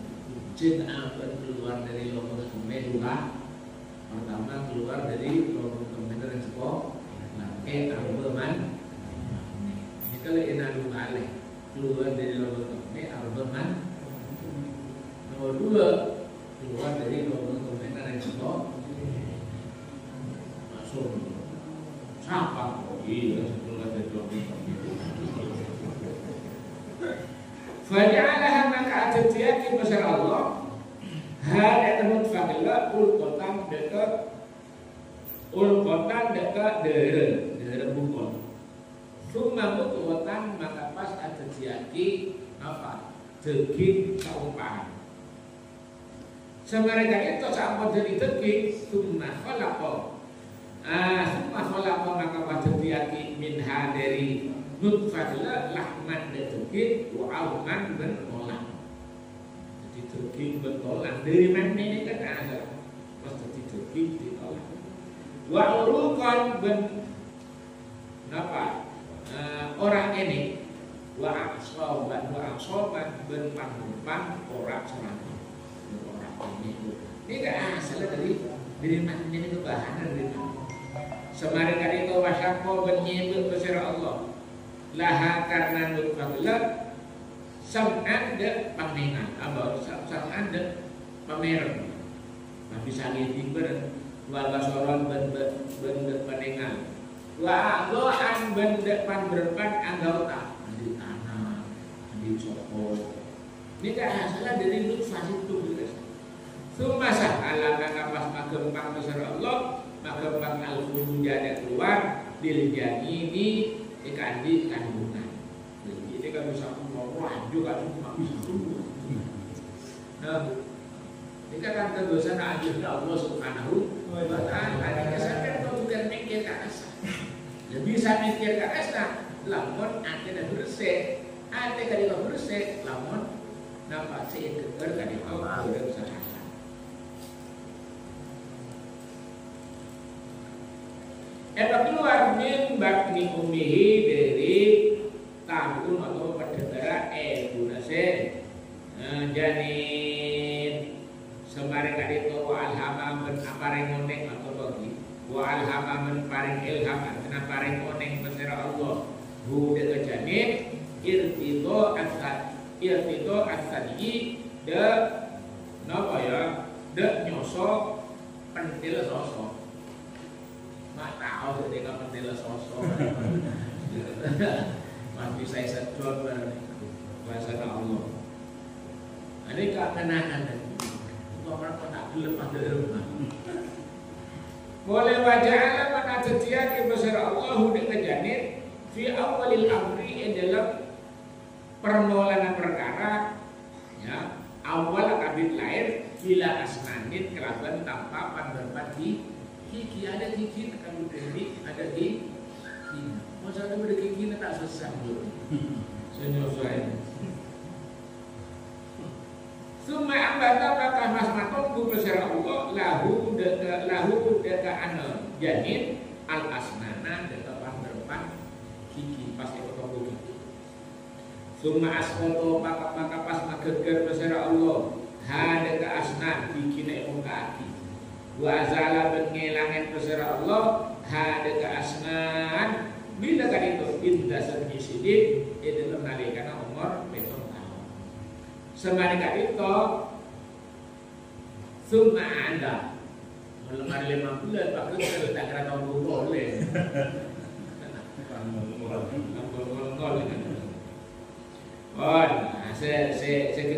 Jin apa keluar dari lubang kemen dua. Pertama keluar dari lubang kemen dari sekolah. Arbaman. Ini kalau inadu balik keluar dari lubang kemen arbaman. Nomor dua keluar dari lubang kemen dari sekolah. Siapa kok iya setelah dari Faja'alaha maka atiyati besar Allah hada temut faqila ulqatan dekat dere bukon summa mutwatan maka pas atiyati apa tegik saumpaan semereka itu saat jadi tegik summa khalaqa summa khalaqa maka watiyati minha dari nutfatlah lahman tegik wa alman bertolak. Jadi tegik bertolak dari mana ini kan asal pas jadi tegik ditolak. Wa urukan ben napa orang ini wa aksoban ben pangrupan orang serang orang ini kan asal dari mana ini kebahanan dari mana. Semarin kali itu wasyaqo ben nyebut besar Allah. Laha karena nutfatlah sam'an de pamengan apa sam'an de pameran nabi sangi tiber wa basoron ben panengan wa doan ben depan berpan anggota di tanah di soko ini kan asalnya dari nutfah itu sumasa ala maka pas magempang besar Allah magempang al-fujada keluar diljani ini ikandi kandungan. Jadi ini kan bisa mengurang juga cuma bisa tumbuh. Nah, ini kan kedosan aja Allah Subhanahu wa Ta'ala. Ada sampai kau bukan mikir ke atas. Ya bisa mikir ke atas. Lamun ada bersih, ada kalau bersih, lamun nampak sih keker kan itu berusaha. Eta keluar min bakni umihi dari tanggung atau perdegara bunase janin semaring kali itu wa alhama men apareng oneng atau bagi wa alhama men paring ilham kena paring oneng besar Allah hu de janin irtido asadi de napa ya de nyosok pentil sosok mak tahu ketika pendela sosok mati saya sedot bahasa Allah ini kenangan orang tak gelap ada rumah boleh wajah mana setiap besar Allah di kejanin fi awalil amri dalam permulaan perkara ya awal kabit lahir bila asnanin kerabat tanpa pandarbat di gigi ada gigi akan berdiri ada di sini. Masa ada gigi tak selesai dulu. Senyum. Summa ambata maka mas matunggu besar Allah lahu deka anel janin al asnana deka panderpan gigi pas ekor gigi. Summa asqoto maka pas mageger besar Allah ha deka asnan gigi nek kaki. Wa azala bengelangan besar Allah hada ke asnan bila kan itu indah sedih itu menalikan umur betul tahun semari kan itu summa anda melemari 5 bulan pak itu tak kira tahun boleh saya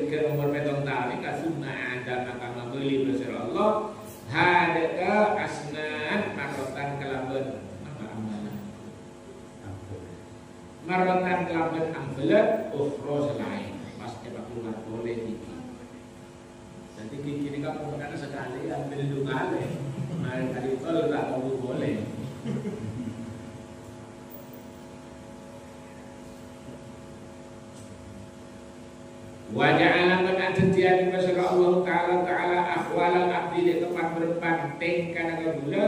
kira umur betul tahun ini kan summa anda maka membeli besar Allah hadaka asnan marotan kelaben apa amalan marotan kelaben ambelat ukhra selain pas cepat keluar boleh gigi jadi gigi ini kan bukan sekali ambil 2 kali mari kali itu tak tahu boleh wajah alamat atentian masyaallah Allah taala ahwalal abdi de tempat berbanteng kana gula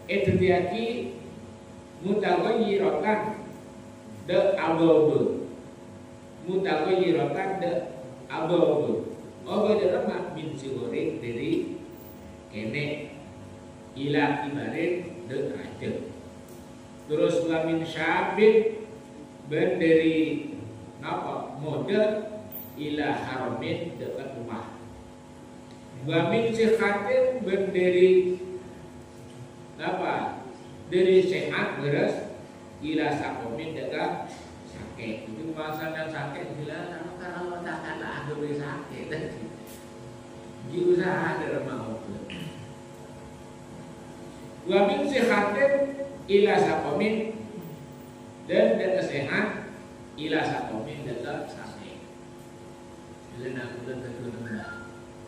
etentiaki mutaghayyiratan de ababu mutaghayyiratan de ababu de rama min sigore dari kene ila ibarat de aja terus wa min syabin ben dari napa mode ila haramin dekat rumah wa min sihatin ben dari napa dari sehat beres ila sakomin dekat sakit itu masalah sakit gila karena Allah takkanlah ada sakit di usaha dalam mau wa min sihatin ila sakomin dan sehat ila sakomin dekat sakit bila nak bulan kedua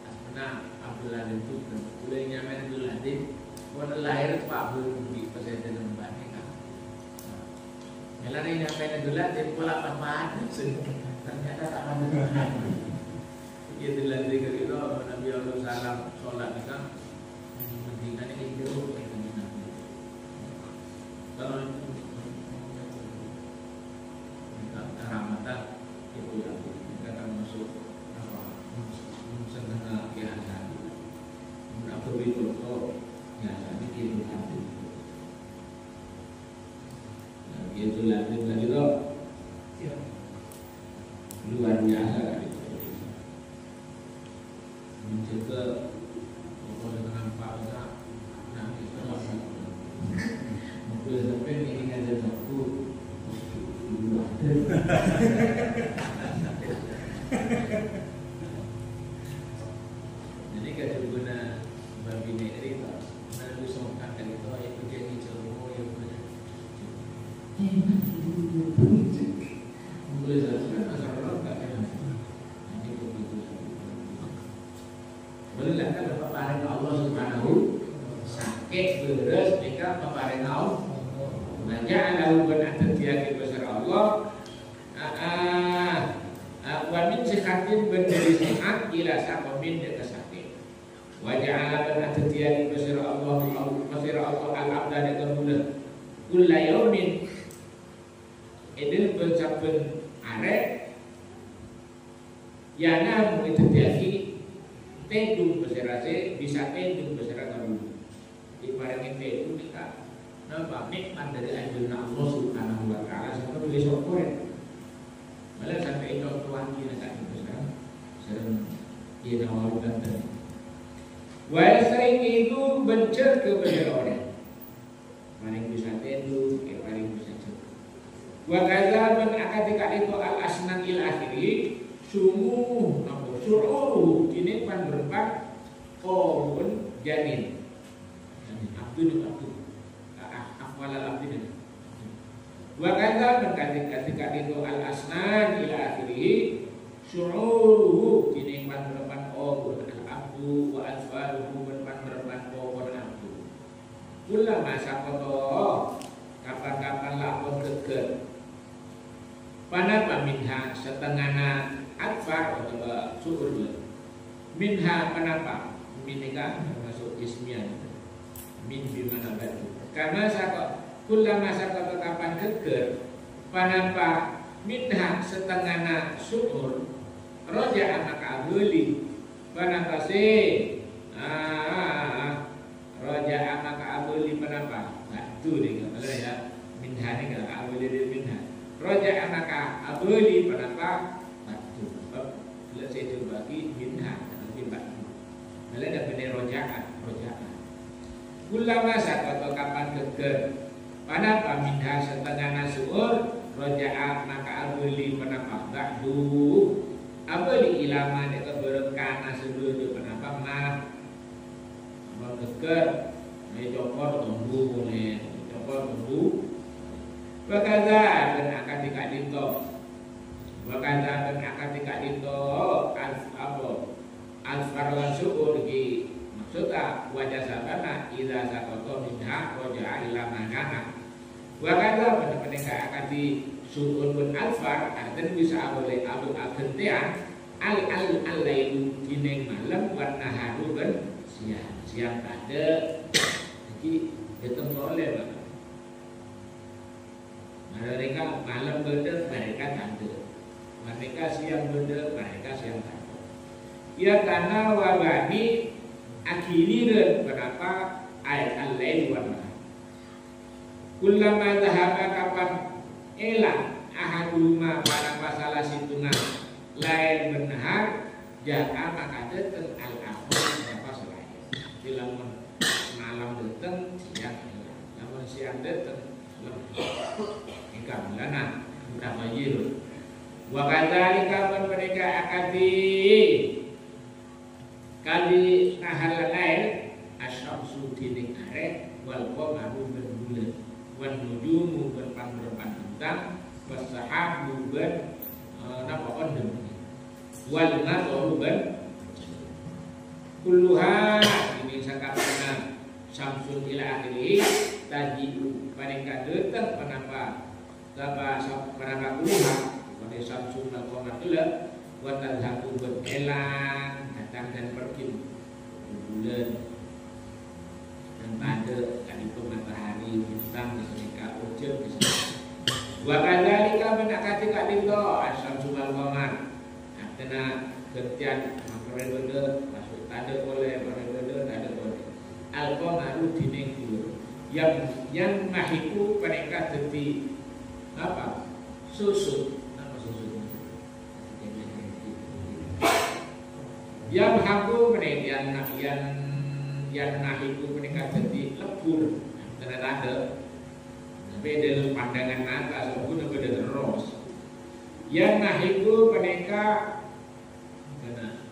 asmana Abdullah itu boleh nyaman Abdullah din warna lahir Pak di pesantren Lembah ni kan Yalah ni nyampe Abdullah din pula apa ternyata tak ada dia Abdullah din kalau Nabi Allah salam solat ni kan mendingan ini jauh kalau rahmatan itu yang kita akan masuk apa senang biasa apa itu biasa bikin hati itu lagi itu luar biasa menjaga pokoknya nampak nanti mungkin sampai ini ada waktu jadi kalau guna babi negeri lalu songkan dari itu itu jadi jauh yang boleh saja masalah tak ada ini begitu boleh lah kalau paparan Allah Subhanahu sakit beres mereka paparan Allah naja'alahu banatan tiaki besar Allah wa min sihatin benderi sihat ila sakomin deka sakit wa ja'ala banatan tiaki besar Allah al-abda deka mudah kulla yaumin edil pencapen arek yana itu tiaki tendung besar bisa tendung besar kamu ibaratnya tendung kita nampak nikmat dari ajaran Allah Subhanahu wa taala sampai boleh sokore. Malah sampai itu tuan kita tak besar. Sering dia nawarkan tadi. Wa sering itu bencer kepada orang. Paling bisa tendu, paling bisa cepat. Wa kadza man akatika itu al asnan il akhiri sumuh apa suruh ini pan berempat pun janin. Abdul walal abdin wa kadza ketika itu al asnan ila akhirih syu'uruhu kini pan obor al abdu wa asfaluhu pan obor abdu kula masa koto kapan-kapan lapor deket panapa minha setengahna atfar atau syu'ur minha panapa minika termasuk ismian min bimana batu karena sakot kula masa kapan geger panapa minha setengahna syukur roja anak abuli panapa roja anak abuli panapa itu nih kalau ya minha nih kalau abuli dari minha roja anak abuli panapa itu selesai itu bagi minha nanti batu malah ada bener rojaan ulama saat kapan geger panapa minha setengah nasuur rojaat maka abuli panapa ba'du abuli ilama deka berengkana seluruh panapa mah mau geger may copor tunggu boleh copor tunggu wakaza dan akan dikadito wakaza dan akan dikadito alfarlan syukur di maksudnya wajah sabana ila sakoto minha roja ilama kana wakada benar-benar akan di suun pun alfar dan bisa boleh abu agentian al-lailu dine malam wan naharu ben siang pada iki ditempoleh Pak. Mereka malam beda, mereka tanda. Mereka siang beda, mereka siang tanda. Ya karena wabani akhiriran kenapa ayat al-lail wan nahar. Kullama dhahaba kapan elah ahaduma para masalah situna lain benar jaka maka datang al-akhir berapa selain. Bila malam datang siang, namun siang datang ikamlana mutamayir wa kadzalika man mereka akadi kali nahal lail asyamsu dining are wal qamaru ben bulan wan nujumu ben pan-pan bintang wasahabu ben napa ondem wal nadaru ben kulluha ini sakapana samsun ila akhiri tajiu mereka datang kenapa kulluha pada samsun wal qamatula wa tadhabu ben elang datang dan pergi bulan dan pada kali matahari bintang mereka ujar di sana. Wa kadzalika menakati kadito asam sumal qamar. Artinya kerjaan periode masuk tanda oleh periode tanda oleh al-qamaru dine guru yang mahiku mereka jadi apa? Susu. Apa susu? Yang haku mereka yang nahiku mereka jadi lebur tanda tapi dalam pandangan mata sebut beda terus yang nahiku mereka karena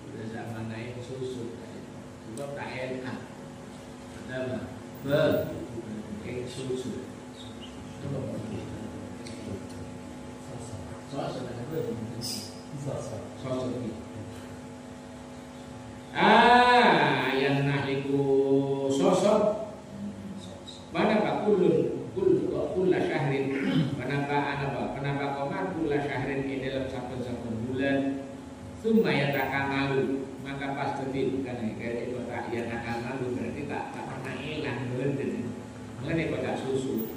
sudah zaman naik susu sebab tak enak ada apa susu yang nahiku sosok mana pak kulla syahrin kenapa qamar kulla syahrin di dalam satu bulan summa yatakamalu maka pasti karena itu tak yatakamalu berarti tak pernah hilang berhenti mengenai pada susu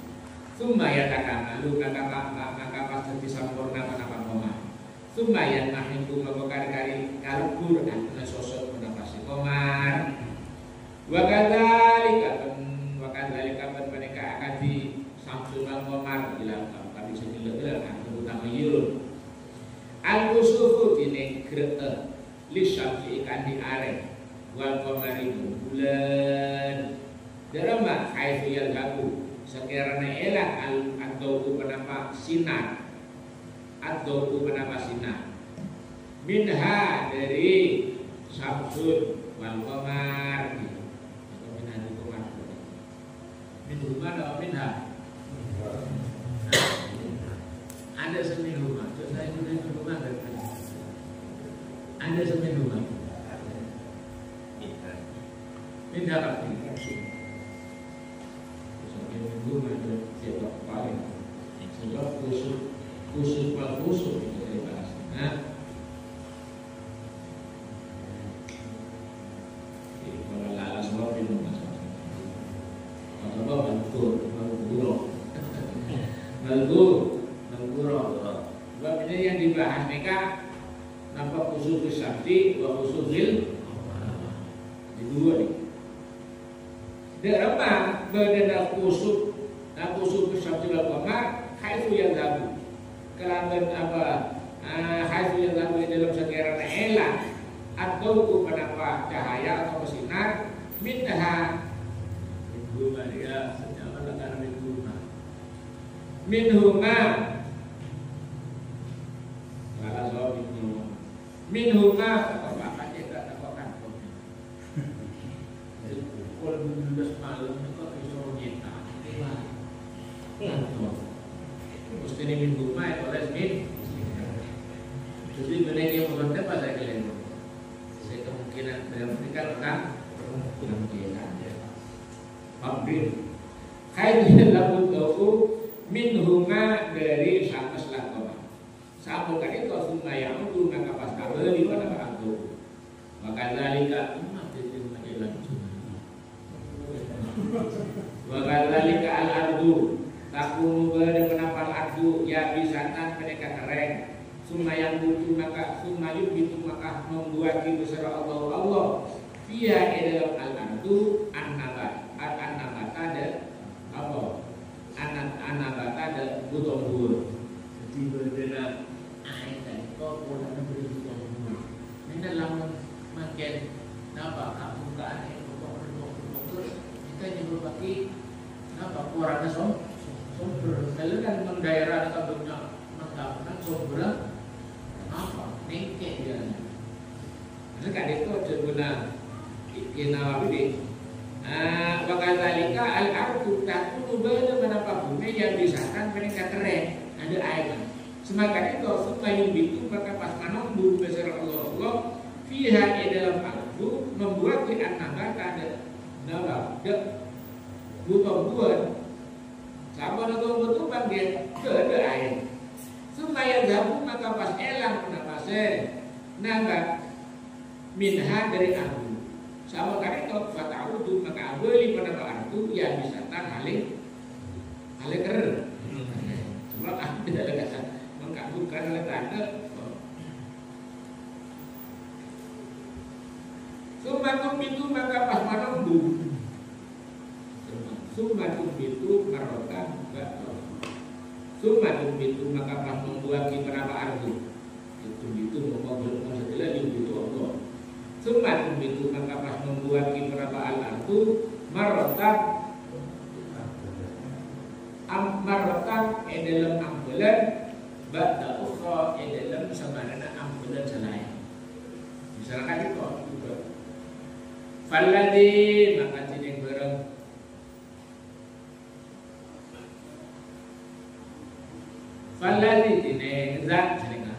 summa yatakamalu maka pasti sempurna kenapa qamar summa yanahiku maka kari-kari kalbur dan sosok menapasi qamar wa kadzalika mereka akan di samsul qamar bilang kami sendiri akan utama yurun al-kusufu dine grete lisyamsi ikan di are wal qamari bulan derama haitsu yalhabu sekiranya elang al-adau penapa sinar adau penapa sinar minha dari samsul wal qamar min rumah atau minha ada semin rumah saya guna rumah kan ada semin rumah minha apa semin rumah itu siapa paling sebab khusus wal khusus itu dari bahasa kalau lalas mau minum sebab ini yang dibahas mereka nampak khusus sakti wa khusus di dua nih. Derapa berdana khusus sakti wal qamar haitsu yang zabu kelaban apa haitsu yang zabu dalam sekiranya elang atau penapa cahaya atau sinar minha minhuma minhuma apa tidak dapat kalau lulus malam itu disuruh nyetak mesti ini minhuma itu oleh min jadi mereka yang mengerti apa saya kalian saya kemungkinan berikan kan kemungkinan Abdul Khairul lagu tauku minhuma dari sama selakoma Sabun kan itu summa ya'udu maka pas kabeli pada aku. Maka zalika Wakadzalika al-ardu takunu bade penapal ardu ya bisatan mereka kering summa yang butuh maka summa yubitu maka membuat besar Allah via dalam al-ardu an-nabat ada apa an-nabat ada butuh jadi berbeda ayat tadi kok orang berbutuh ini dalam makin apa kamu keadaan kita nyebut bagi apa kurangnya sumber kalau kan mendaerah kabutnya mengatakan sumber apa nengke dia ini kan itu sebenarnya inawabi wakadzalika al-ardu takunu bada menapa bumi yang disahkan mereka keren ada air semakin itu supaya itu maka pas menunggu besar Allah fiha dalam ardu membuat di anak ada nama dek bukan sama dengan betul dia ada air supaya gabung maka pas elang kenapa saya naga minha dari ardu sama kali kalau fatau tu maka beli pada ardu yang bisa tan halik keren sebab ada kata mengkabulkan oleh tanda Sumatum itu maka pas menunggu Sumatum itu marotan Sumatum itu maka pas membuat kenapa ardu itu membuat setelah itu Allah Sumatum itu maka pas membuat kenapa al-ardu marotan marotan dalam ambulan ba'da ukhra dalam samarana ambulan selain misalkan itu Falladhi maka cining bareng Falladhi cining zat cining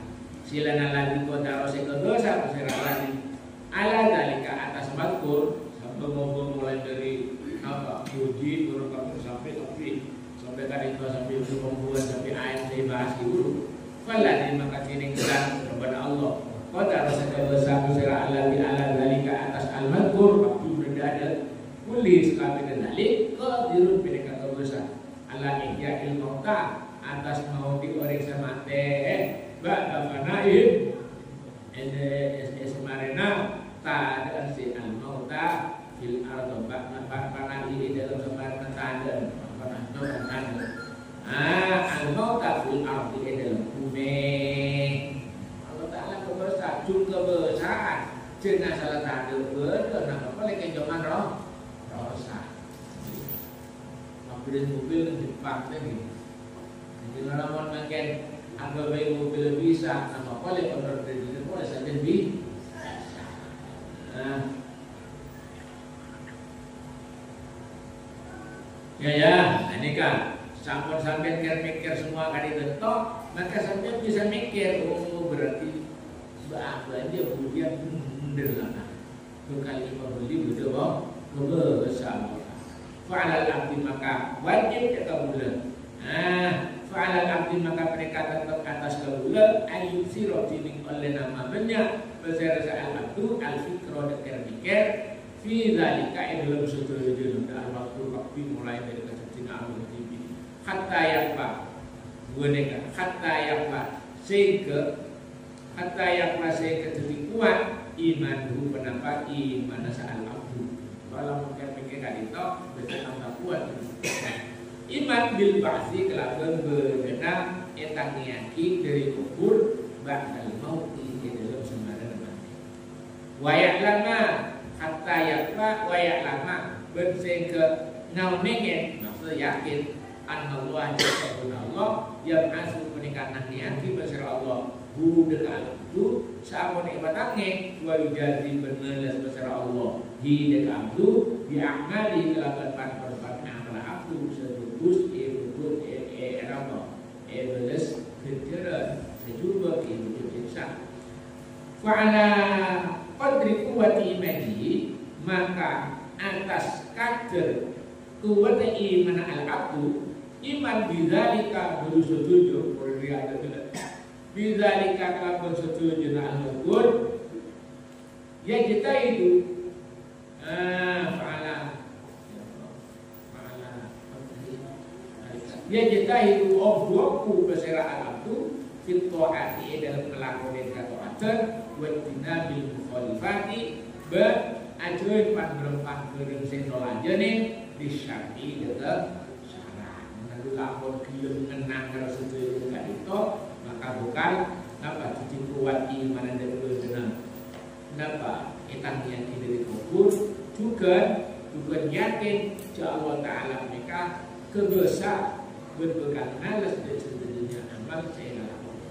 silana lagi kota rose kedosa pasiralani ala dalika atas makur sampai mulai dari apa puji turun sampai api sampai tadi itu sampai pembuat sampai ayat saya bahas dulu Falladhi maka cining zat kepada Allah kota rose kedosa pasiralani ala dalika atas al-makur waktu berada kulli sekali dalik qadirun mereka kedosa ala ihya il-mauta atas mau diorek sama teh ba'da fanaim semarena ta'adaan si al-mauta fil ardo ba'da fanaim dalam semarena ta'adaan al-mauta fil ardo dalam bumi Allah Ta'ala kedosa juga besar Cina salah satu betul, nama apa lagi zaman rosa. Mobil yang Jepang tadi. Jadi orang makin agak baik mobil bisa, nama apa lagi orang dari itu boleh saja bisa. Ya, ini kan sampai mikir semua kali bentok, maka sampai bisa mikir, oh berarti bahwa dia kemudian derlana berkali membeli betul bersama fa'alal abdi maka wajib kebulan fa'alal abdi maka mereka tetap atas kebulan ayub sirotining oleh nama banyak besar al abdu al-fikro dekir mikir fi zalika dalam sudut dalam waktu mulai dari kecintaan al-tibi hatta yakba boneka hatta yakba sehingga hatta yakba sehingga jadi kuat iman dulu pendapat iman asal abdu kalau mungkin pikir kali itu betul tambah kuat iman bil ba'si kelakuan berenang etang yakin dari kubur bakal mau di dalam sembarang mati wayak lama hatta yakba wayak lama bersih ke naunenge maksud yakin Allah yang asuh meningkatkan yakin besar Allah dekat itu sahabat ibadatnya wa yujadi bermelas besar Allah di dekat itu diamali kelakuan perbuatan amal abdu sedubus berbuat apa belas kejaran sejuba itu bisa fa'ala qadri quwwati imani maka atas kadar kuwat iman al abdu iman bidzalika berusujudu berriadat bidzalika kalamun setujuna al-mazkur ya kita itu ya kita itu obroku beserah alam tu fitoati dalam melakukan ketaatan buat binabil mukhalifati berajuin pan berempat kereng senolaja nih disyarti dalam syarat menurut lakon kieu mengenang kalau setuju itu maka bukan napa cuci kuat iman dan berjenang napa kita meyakini dari kubur juga yakin jika Allah Ta'ala mereka kebesar berpegang alas dari sebenarnya amal saya lakukan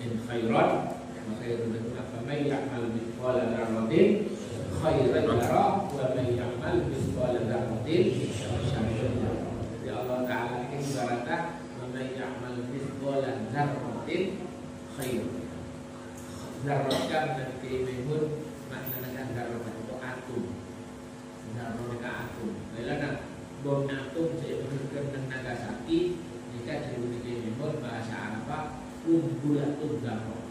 in khairan maka itu benar may ya'mal mithqala dzarratin khairan yarah wa may ya'mal mithqala dzarratin syarran yarah. Ya Allah Ta'ala ini ibaratnya may ya'mal mithqala dzarratin khairan. Dzarratan dan keimun maknanya dzarratan itu atom. Dzarratan itu atom. Lainnya bom atom saya berpikir tentang Nagasaki jika jadi keimun bahasa Arab umbulatun dzarrah.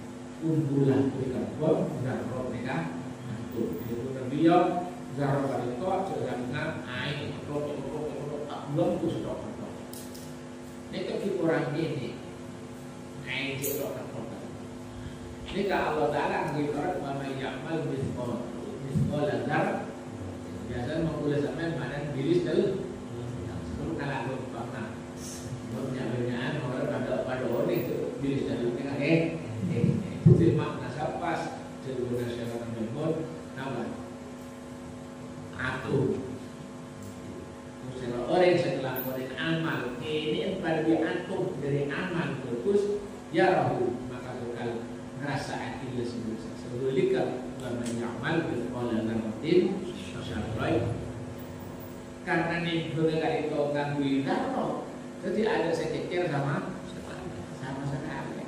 Umbulan itu bom dzarrah mereka atom. Itu beliau dzarrah itu sedangkan air rokok tak belum kusuk. Ini kekipuran ini air rokok. Ini kalau Allah Ta'ala mengibarat bahwa ya'mal mithqala dzarrah biasanya mengulas sampai mana bilis dulu sebelum kalah pernah bernyaan orang pada orang itu bilis dulu tengah itu makna sapas sebuah syarat membuat nama aku kalau orang setelah orang amal ini pada dia atom dari amal terus ya rahu maka sekali rasa akil sebelika lama nyamal berkola namatin syarrai karena ini berkali itu ngangguin daro jadi ada sekecer sama sekali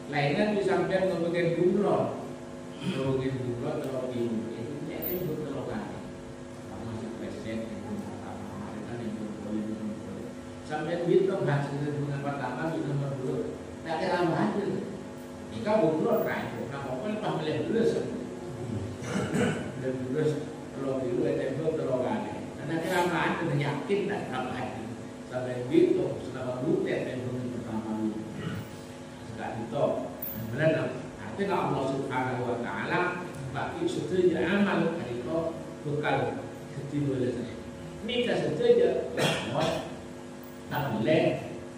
lainnya disampaikan membagian bunglon terlalu tinggi itu jadi terlalu kali sama presiden itu pertama mereka itu boleh sampai bilang hasilnya dengan pertama di nomor 2 tak ada lama jika bunglon raih nama pun pamilih terus dan terus kalau dulu itu terlalu kali karena kelamaan itu yakin dan ramai sampai itu selama butet yang pertama dulu setelah itu benar artinya Allah Subhanahu Wa Taala bagi setuju amal itu bekal setuju oleh saya ini setuju bahwa tak boleh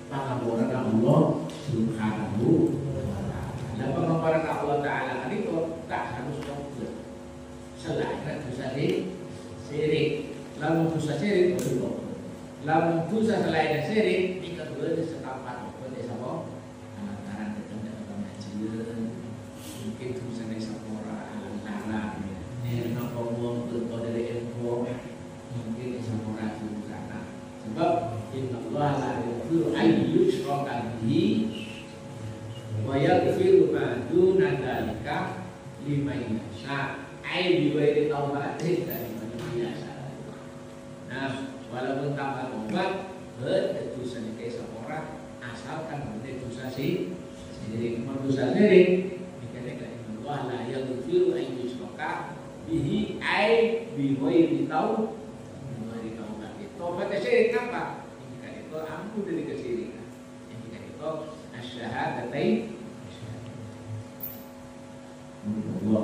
pengaburan Allah Subhanahu dan pengabaran Allah Ta'ala itu tak harus dokter selain dosa syirik lalu dosa syirik betul lalu dosa selain syirik ini kedua di setempat itu di sama antara kita mengajar mungkin dosa dari sapora antara ini nampak buang betul dari info mungkin di sapora di sana sebab Inna Allah la yaghfiru an yushraka bihi wa yaghfiru ma duna dzalika liman yasha ai bi ghairi taubatin dari man yasha. Nah, walaupun tanpa tobat dosa ini kayak seorang asalkan berarti dosa syirik dosa syirik dikatakan Allah la yaghfiru an yushraka bihi ai bi ghairi taubatin. Tobat syirik apa? Ini itu ampun dari kesyirikan. Ini itu asyhadatain Allah